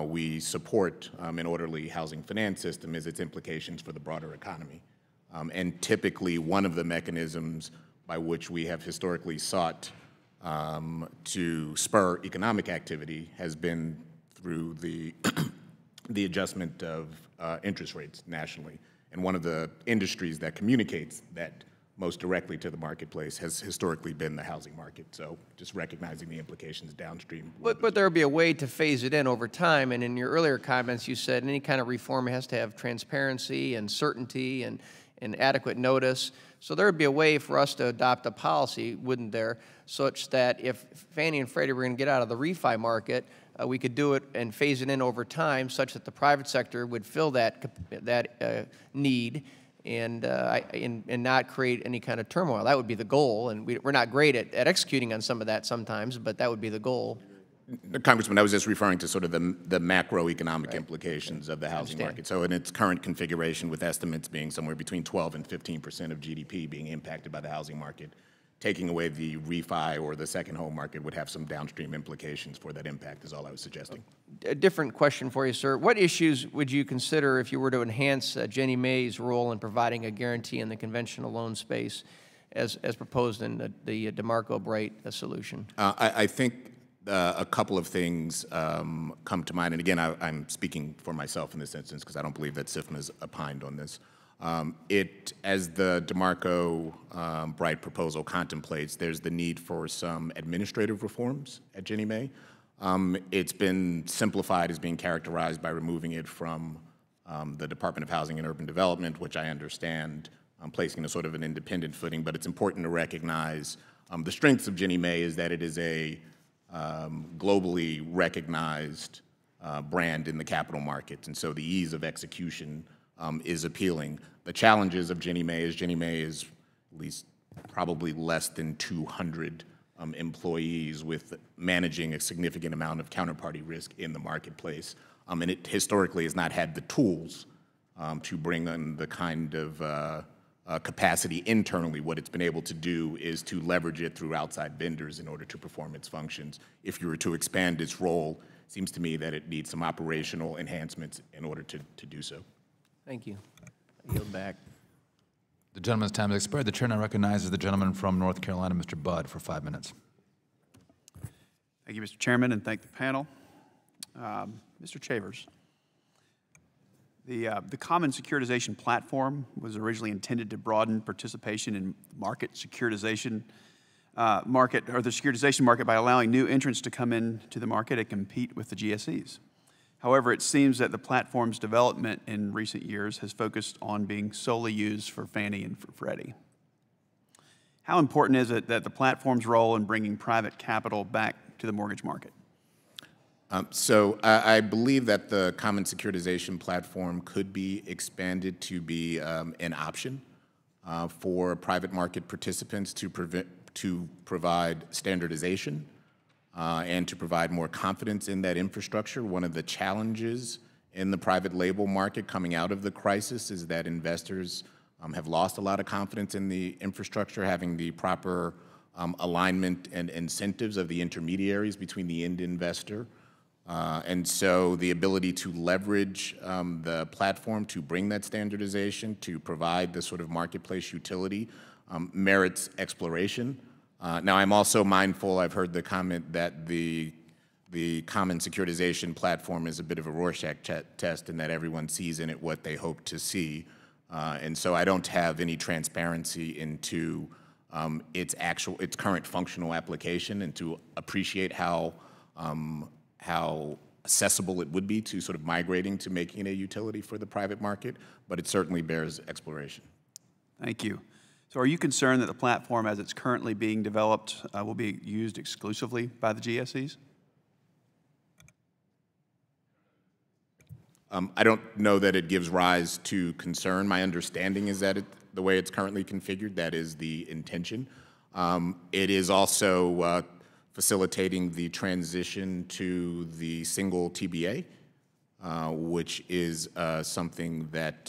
we support an orderly housing finance system is its implications for the broader economy. And typically, one of the mechanisms by which we have historically sought to spur economic activity has been through the adjustment of interest rates nationally. And one of the industries that communicates that most directly to the marketplace has historically been the housing market. So just recognizing the implications downstream. But there would be a way to phase it in over time. And in your earlier comments, you said any kind of reform has to have transparency and certainty and adequate notice. So there would be a way for us to adopt a policy, wouldn't there, such that if Fannie and Freddie were going to get out of the refi market, we could do it and phase it in over time such that the private sector would fill that need and not create any kind of turmoil. That would be the goal, and we're not great at executing on some of that sometimes, but that would be the goal. Congressman, I was just referring to sort of the macroeconomic implications of the housing market. So in its current configuration, with estimates being somewhere between 12 and 15% of GDP being impacted by the housing market, taking away the refi or the second home market would have some downstream implications for that impact, is all I was suggesting. A different question for you, sir. What issues would you consider if you were to enhance Ginnie Mae's role in providing a guarantee in the conventional loan space as proposed in the DeMarco Bright solution? I think a couple of things come to mind. And again, I'm speaking for myself in this instance because I don't believe that SIFM is opined on this. As the DeMarco Bright proposal contemplates, there's the need for some administrative reforms at Ginnie Mae. It's been simplified as being characterized by removing it from the Department of Housing and Urban Development, which I understand placing a sort of an independent footing, but it's important to recognize the strengths of Ginnie Mae is that it is a globally recognized brand in the capital markets, and so the ease of execution is appealing. The challenges of Ginnie Mae is at least probably less than 200 employees with managing a significant amount of counterparty risk in the marketplace. And it historically has not had the tools to bring in the kind of capacity internally. What it's been able to do is to leverage it through outside vendors in order to perform its functions. If you were to expand its role, it seems to me that it needs some operational enhancements in order to do so. Thank you. I yield back. The gentleman's time has expired. The chair now recognizes the gentleman from North Carolina, Mr. Budd, for 5 minutes. Thank you, Mr. Chairman, and thank the panel. Mr. Chavers, The common securitization platform was originally intended to broaden participation in market securitization market, or the securitization market, by allowing new entrants to come into the market and compete with the GSEs. However, it seems that the platform's development in recent years has focused on being solely used for Fannie and for Freddie. How important is it that the platform's role in bringing private capital back to the mortgage market? So I believe that the common securitization platform could be expanded to be an option for private market participants to provide standardization and to provide more confidence in that infrastructure. One of the challenges in the private label market coming out of the crisis is that investors have lost a lot of confidence in the infrastructure, having the proper alignment and incentives of the intermediaries between the end investor. And so the ability to leverage the platform to bring that standardization, to provide the sort of marketplace utility, merits exploration. Now, I'm also mindful, I've heard the comment that the common securitization platform is a bit of a Rorschach test in that everyone sees in it what they hope to see. And so I don't have any transparency into its current functional application, and to appreciate how accessible it would be to sort of migrating to making it a utility for the private market, but it certainly bears exploration. Thank you. So are you concerned that the platform as it's currently being developed will be used exclusively by the GSEs? I don't know that it gives rise to concern. My understanding is that the way it's currently configured, that is the intention. It is also facilitating the transition to the single TBA, which is something that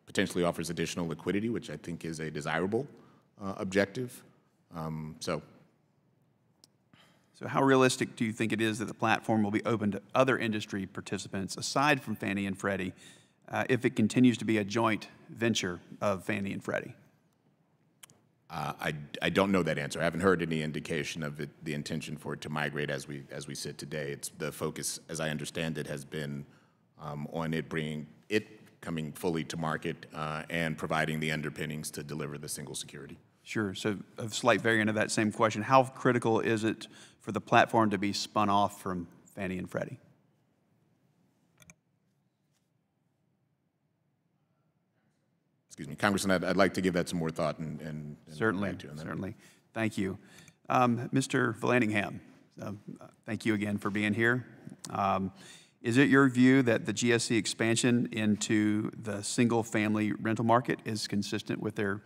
potentially offers additional liquidity, which I think is a desirable objective. So how realistic do you think it is that the platform will be open to other industry participants aside from Fannie and Freddie if it continues to be a joint venture of Fannie and Freddie? I don't know that answer. I haven't heard any indication of the intention for it to migrate as we sit today. It's the focus, as I understand it, has been on it coming fully to market and providing the underpinnings to deliver the single security. Sure. So a slight variant of that same question: how critical is it for the platform to be spun off from Fannie and Freddie? Excuse me, Congressman, I'd like to give that some more thought and certainly, certainly. Thank you. Mr. Vallandigham, thank you again for being here. Is it your view that the GSE expansion into the single-family rental market is consistent with their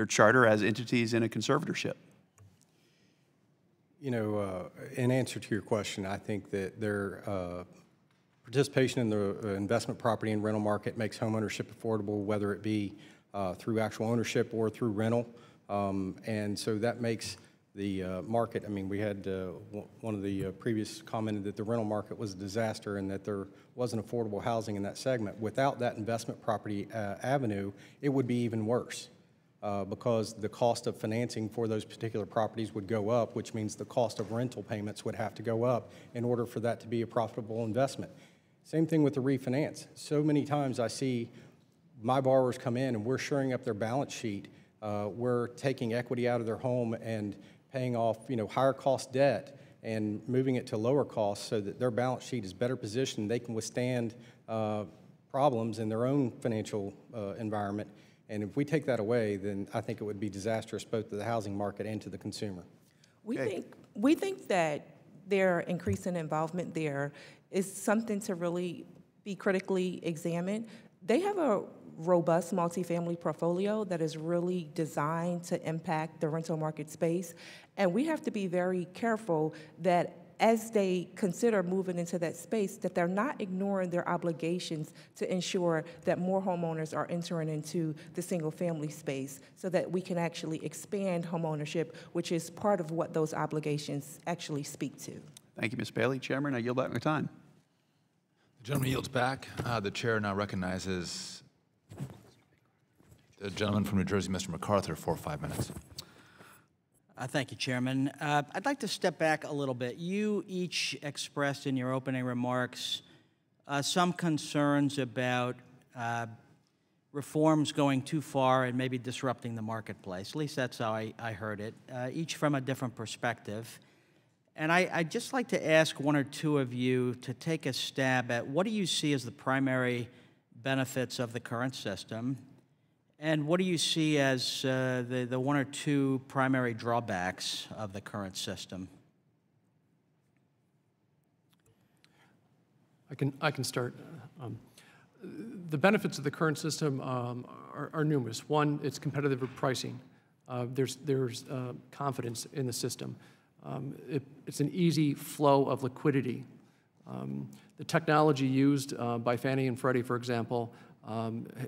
charter as entities in a conservatorship? You know, in answer to your question, I think that their participation in the investment property and rental market makes homeownership affordable, whether it be through actual ownership or through rental. And so that makes the market, I mean, we had one of the previous commented that the rental market was a disaster and that there wasn't affordable housing in that segment. Without that investment property avenue, it would be even worse. Because the cost of financing for those particular properties would go up, which means the cost of rental payments would have to go up in order for that to be a profitable investment. Same thing with the refinance. So many times I see my borrowers come in and we're shoring up their balance sheet. We're taking equity out of their home and paying off, higher cost debt and moving it to lower costs so that their balance sheet is better positioned. They can withstand problems in their own financial environment. And if we take that away, then I think it would be disastrous both to the housing market and to the consumer. We think that their increasing involvement there is something to really be critically examined. They have a robust multifamily portfolio that is really designed to impact the rental market space. And we have to be very careful that as they consider moving into that space, that they're not ignoring their obligations to ensure that more homeowners are entering into the single-family space so that we can actually expand homeownership, which is part of what those obligations actually speak to. Thank you, Ms. Bailey. Chairman, I yield back my time. The gentleman yields back. The chair now recognizes the gentleman from New Jersey, Mr. MacArthur, for 5 minutes. Thank you, Chairman. I'd like to step back a little bit. You each expressed in your opening remarks some concerns about reforms going too far and maybe disrupting the marketplace. At least that's how I heard it, each from a different perspective. And I'd just like to ask one or two of you to take a stab at what do you see as the primary benefits of the current system, and what do you see as the one or two primary drawbacks of the current system? I can start. The benefits of the current system are numerous. One, it's competitive pricing. There's confidence in the system. It's an easy flow of liquidity. The technology used by Fannie and Freddie, for example,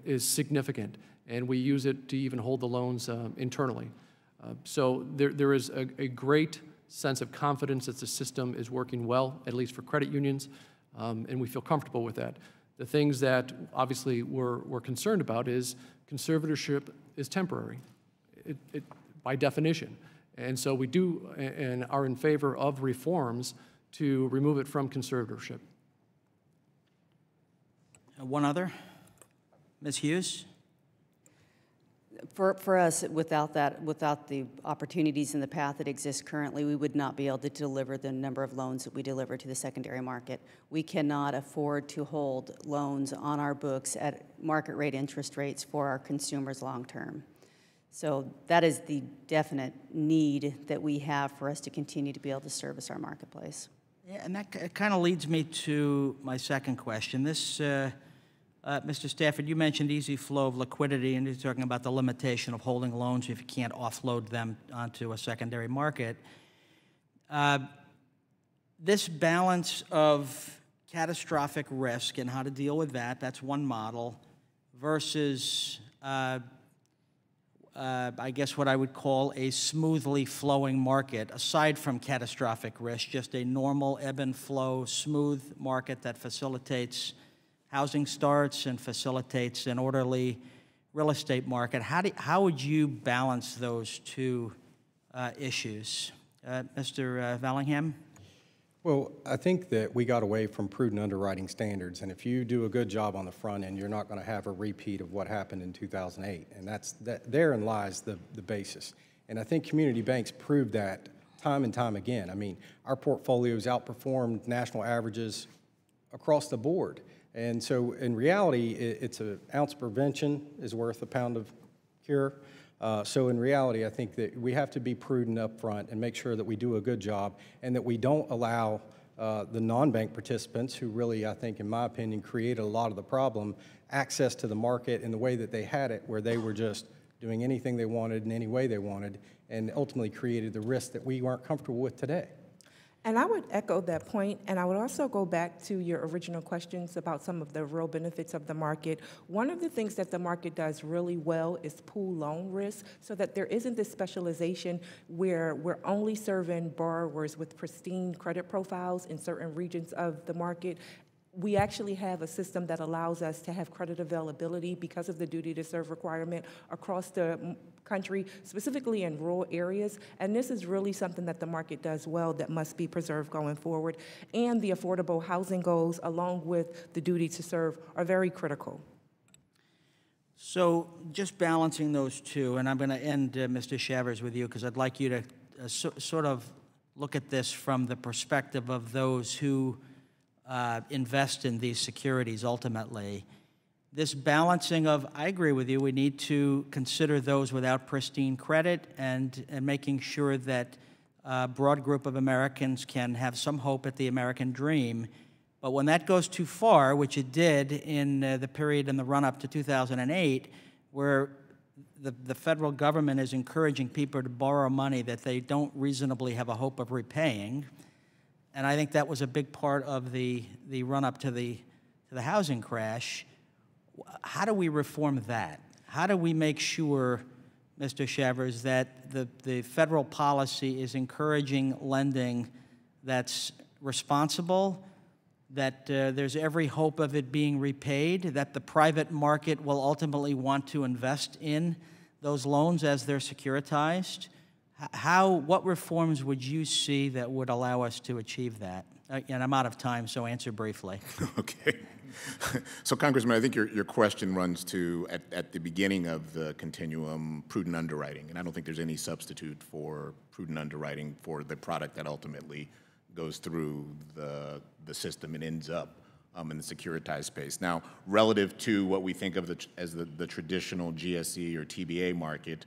is significant, and we use it to even hold the loans internally. So there is a great sense of confidence that the system is working well, at least for credit unions, and we feel comfortable with that. The things that obviously we're concerned about is conservatorship is temporary, by definition. And so we do and are in favor of reforms to remove it from conservatorship. One other? Ms. Hughes? For us, without the opportunities in the path that exist currently, we would not be able to deliver the number of loans that we deliver to the secondary market. We cannot afford to hold loans on our books at market rate interest rates for our consumers long term. So that is the definite need that we have for us to continue to be able to service our marketplace. Yeah, and that kind of leads me to my second question. This, Mr. Stafford, you mentioned easy flow of liquidity, and you're talking about the limitation of holding loans if you can't offload them onto a secondary market. This balance of catastrophic risk and how to deal with that, that's one model, versus I guess what I would call a smoothly flowing market, aside from catastrophic risk, just a normal ebb and flow, smooth market that facilitates housing starts and facilitates an orderly real estate market. How would you balance those two issues? Mr. Vallingham? Well, I think that we got away from prudent underwriting standards, and if you do a good job on the front end, you're not going to have a repeat of what happened in 2008, and therein lies the basis. And I think community banks proved that time and time again. I mean, our portfolios outperformed national averages across the board, and so in reality, it's an ounce of prevention is worth a pound of cure. So in reality, I think that we have to be prudent up front and make sure that we do a good job and that we don't allow the non-bank participants who really, I think, in my opinion, created a lot of the problem, access to the market in the way that they had it, where they were just doing anything they wanted in any way they wanted, and ultimately created the risk that we weren't comfortable with today. And I would echo that point, and I would also go back to your original questions about some of the real benefits of the market. One of the things that the market does really well is pool loan risk, so that there isn't this specialization where we're only serving borrowers with pristine credit profiles in certain regions of the market. We actually have a system that allows us to have credit availability because of the duty to serve requirement across the country, specifically in rural areas. And this is really something that the market does well that must be preserved going forward. And the affordable housing goals, along with the duty to serve, are very critical. So just balancing those two, and I'm going to end, Mr. Shavers, with you, because I'd like you to sort of look at this from the perspective of those who invest in these securities ultimately. This balancing of, I agree with you, we need to consider those without pristine credit and making sure that a broad group of Americans can have some hope at the American dream. But when that goes too far, which it did in the period in the run-up to 2008, where the federal government is encouraging people to borrow money that they don't reasonably have a hope of repaying, and I think that was a big part of the run-up to the housing crash. How do we reform that? How do we make sure, Mr. Shavers, that the federal policy is encouraging lending that's responsible, that there's every hope of it being repaid, that the private market will ultimately want to invest in those loans as they're securitized? What reforms would you see that would allow us to achieve that? And I'm out of time, so answer briefly. Okay. So, Congressman, I think your question runs to, at the beginning of the continuum, prudent underwriting. And I don't think there's any substitute for prudent underwriting for the product that ultimately goes through the system and ends up in the securitized space. Now, relative to what we think of as the traditional GSE or TBA market,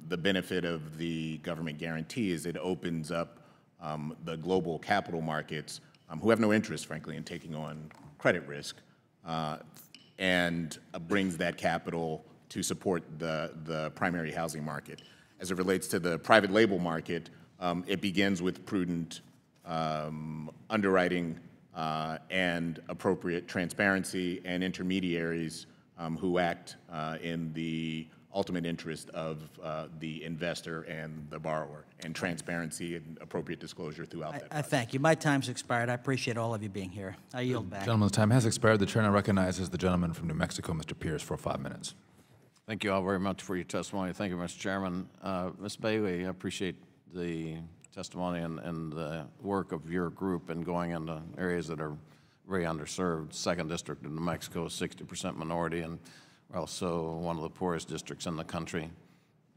the benefit of the government guarantee is it opens up the global capital markets, who have no interest, frankly, in taking on credit risk, and brings that capital to support the primary housing market. As it relates to the private label market, it begins with prudent underwriting and appropriate transparency and intermediaries who act in the ultimate interest of the investor and the borrower, and transparency and appropriate disclosure throughout that process. Thank you. My time's expired. I appreciate all of you being here. I yield back. Gentleman's time has expired. The chair now recognizes the gentleman from New Mexico, Mr. Pierce, for 5 minutes. Thank you all very much for your testimony. Thank you, Mr. Chairman. Ms. Bailey, I appreciate the testimony and the work of your group in going into areas that are very underserved. 2nd District in New Mexico is 60% minority, and we're also one of the poorest districts in the country.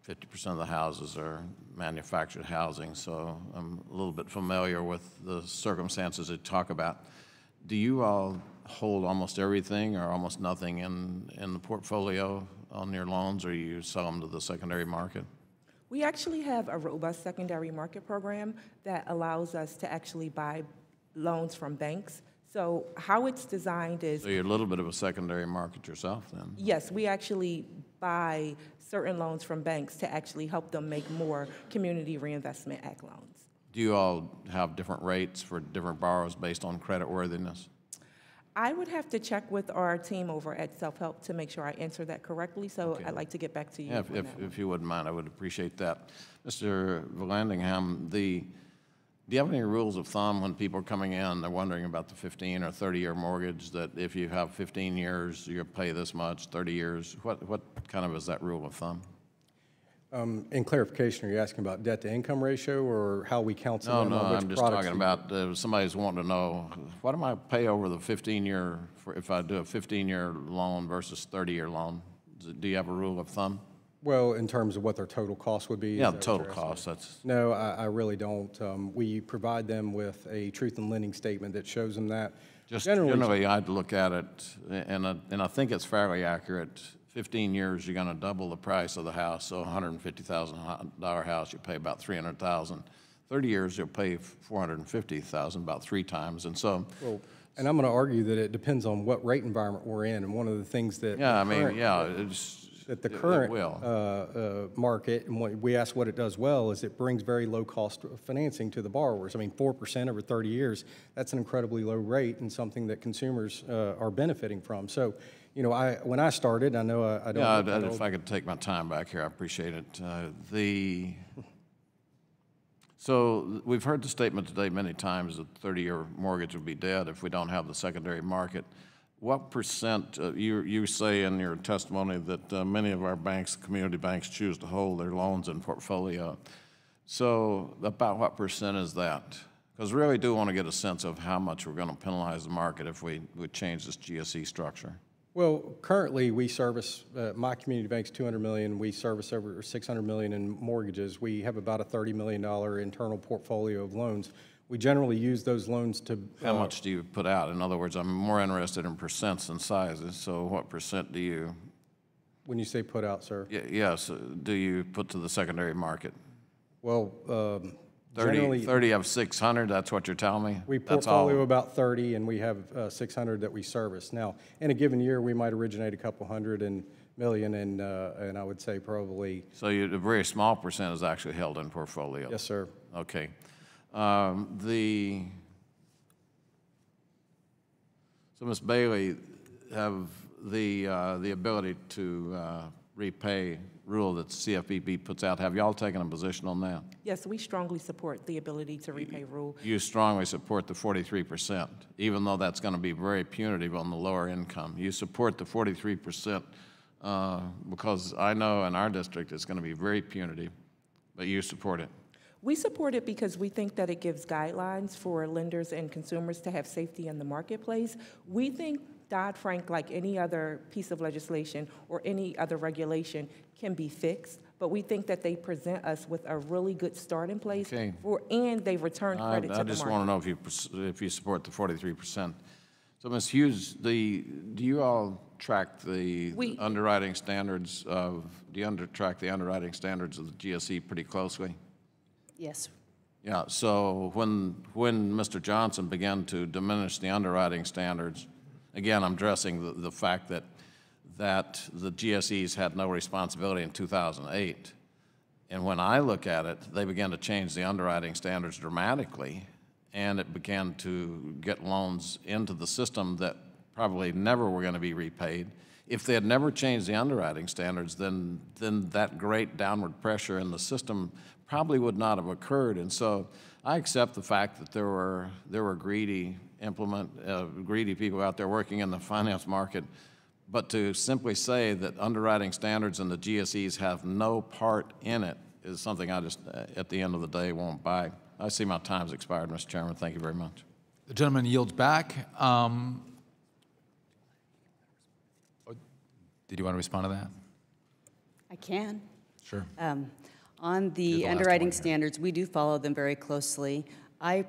50% of the houses are manufactured housing, so I'm a little bit familiar with the circumstances that you talk about. Do you all hold almost everything or almost nothing in the portfolio on your loans, or you sell them to the secondary market? We actually have a robust secondary market program that allows us to actually buy loans from banks. So how it's designed is... So you're a little bit of a secondary market yourself then? Yes, we actually buy certain loans from banks to actually help them make more Community Reinvestment Act loans. Do you all have different rates for different borrowers based on creditworthiness? I would have to check with our team over at Self-Help to make sure I answer that correctly, so okay. I'd like to get back to you. Yeah, if you wouldn't mind, I would appreciate that. Mr. Vallandigham, do you have any rules of thumb when people are coming in, they're wondering about the 15 or 30-year mortgage, that if you have 15 years, you'll pay this much, 30 years? What kind of is that rule of thumb? In clarification, are you asking about debt-to-income ratio or how we counsel them on which I'm just talking about somebody's wanting to know, what am I pay over the 15-year, if I do a 15-year loan versus 30-year loan? Do you have a rule of thumb? Well, in terms of what their total cost would be? Yeah, the total cost. No, I really don't. We provide them with a truth in lending statement that shows them that. Just generally, I'd look at it, and I think it's fairly accurate. 15 years, you're going to double the price of the house. So $150,000 house, you pay about $300,000. 30 years, you'll pay $450,000, about 3 times. And so, and I'm going to argue that it depends on what rate environment we're in. And one of the things that the current market, and what we ask what it does well, is it brings very low cost of financing to the borrowers. I mean, 4% over 30 years, that's an incredibly low rate and something that consumers are benefiting from. So, you know, when I started, I know I don't... Yeah, if I could take my time back here, I appreciate it. So we've heard the statement today many times that 30-year mortgage would be dead if we don't have the secondary market. What percent, you say in your testimony that many of our banks, community banks, choose to hold their loans in portfolio. So about what percent is that? Because we really do want to get a sense of how much we're going to penalize the market if we change this GSE structure. Well, currently we service, my community bank's $200 million. We service over $600 million in mortgages. We have about a $30 million internal portfolio of loans. We generally use those loans to... How much do you put out? In other words, I'm more interested in percents than sizes, so what percent do you... When you say put out, sir? Yes, do you put to the secondary market? Well, 30 of 600, that's what you're telling me? We portfolio about 30, and we have 600 that we service. Now, in a given year, we might originate a couple hundred million, and I would say probably... So a very small percent is actually held in portfolio? Yes, sir. Okay. So Ms. Bailey, have the ability to repay rule that CFPB puts out, have y'all taken a position on that? Yes, we strongly support the ability to repay rule. You strongly support the 43%, even though that's going to be very punitive on the lower income. You support the 43% because I know in our district it's going to be very punitive, but you support it. We support it because we think that it gives guidelines for lenders and consumers to have safety in the marketplace. We think Dodd-Frank, like any other piece of legislation or any other regulation, can be fixed, but we think that they present us with a really good starting place, Okay. and they return credit to the I market. just want to know if you support the 43%. So, Ms. Hughes, do you all track the underwriting standards of, track the underwriting standards of the GSE pretty closely? Yes. Yeah, so when Mr. Johnson began to diminish the underwriting standards, again, I'm addressing the fact that the GSEs had no responsibility in 2008. And when I look at it, they began to change the underwriting standards dramatically, and it began to get loans into the system that probably never were going to be repaid. If they had never changed the underwriting standards, then that great downward pressure in the system probably would not have occurred. And so I accept the fact that there were greedy people out there working in the finance market, but to simply say that underwriting standards and the GSEs have no part in it is something I just, at the end of the day, won't buy. I see my time's expired, Mr. Chairman. Thank you very much. The gentleman yields back. Did you want to respond to that? I can. Sure. On the underwriting standards, we do follow them very closely. I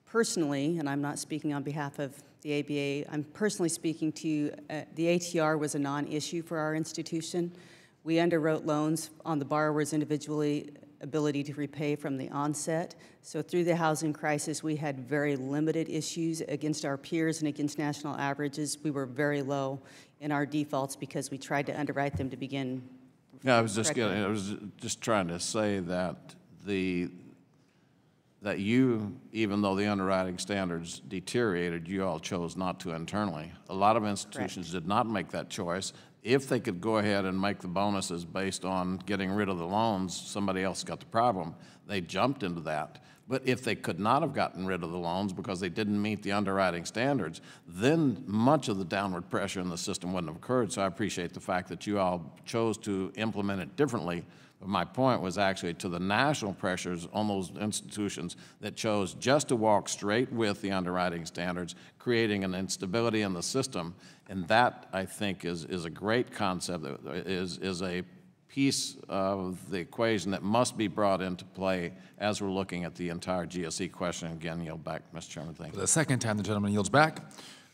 personally, and I'm not speaking on behalf of the ABA, I'm personally speaking to the ATR was a non-issue for our institution. We underwrote loans on the borrower's individually ability to repay from the onset. So through the housing crisis, we had very limited issues against our peers and against national averages. We were very low in our defaults because we tried to underwrite them to begin. Yeah, I was just trying to say that you, even though the underwriting standards deteriorated, you all chose not to internally. A lot of institutions did not make that choice. If they could go ahead and make the bonuses based on getting rid of the loans, somebody else got the problem. They jumped into that. But if they could not have gotten rid of the loans because they didn't meet the underwriting standards, then much of the downward pressure in the system wouldn't have occurred. So I appreciate the fact that you all chose to implement it differently. But my point was actually to the national pressures on those institutions that chose just to walk straight with the underwriting standards, creating an instability in the system. And that, I think, is a great concept, is a piece of the equation that must be brought into play as we're looking at the entire GSE question. Again, yield back, Mr. Chairman. Thank you. For the second time, the gentleman yields back.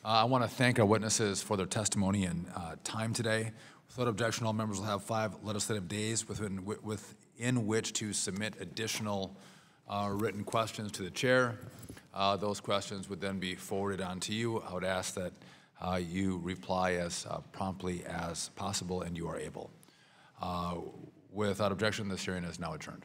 I want to thank our witnesses for their testimony and time today. Without objection, all members will have 5 legislative days within which to submit additional written questions to the chair. Those questions would then be forwarded on to you. I would ask that you reply as promptly as possible, and you are able. Without objection, this hearing is now adjourned.